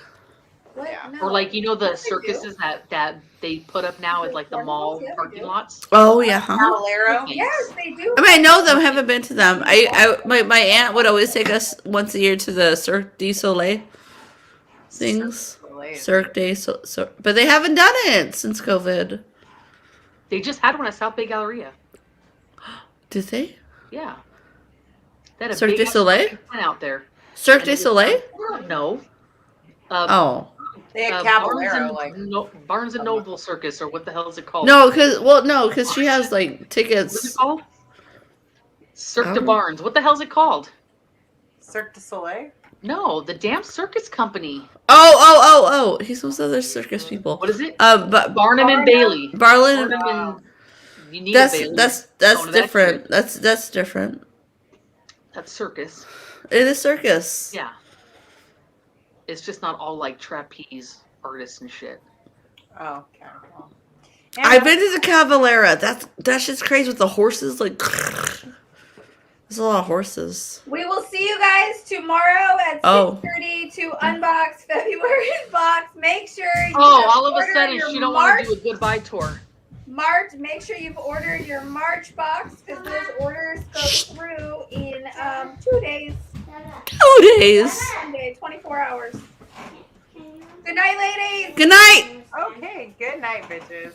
What? Yeah. Yeah. No. Or like the Yes, they do. circuses that they put up now at like the mall Yeah, they parking do. lots. Oh yeah. Huh? Caballero. Yes, they do. I mean, I know them. Haven't been to them. My aunt would always take us once a year to the Cirque du Soleil things. Cirque du Soleil, but they haven't done it since COVID. They just had one at South Bay Galleria. Did they? Yeah. They had a Cirque big du ass Soleil? fucking tent out there. Cirque And du it was Soleil? No. Oh They had Barnes Caballero, and, like Barnes and Noble Circus, or what the hell is it called? no, because she has like What's it tickets. called? Cirque de Oh. Barnes. What the hell's it called? Cirque du Soleil. No, the damn circus company. Oh. He's those other circus people. What is it? But Barnum and Bailey. Barlin. Barnum and you need a Bailey. That's Going to that different. shit. That's different. That's circus. It is circus. Yeah. It's just not all like trapeze artists and shit. Oh, okay. Well. I've been to the Cavalera. That's just crazy with the horses. Like, there's a lot of horses. We will see you guys tomorrow at 6:30 to unbox February's box. Make sure you All of a order sudden your she don't want March. to do a goodbye tour. Make sure you've ordered your March box because those orders go through in 2 days. 2 days. Sunday, 24 hours. Good night, ladies. Good night. Okay, good night, bitches.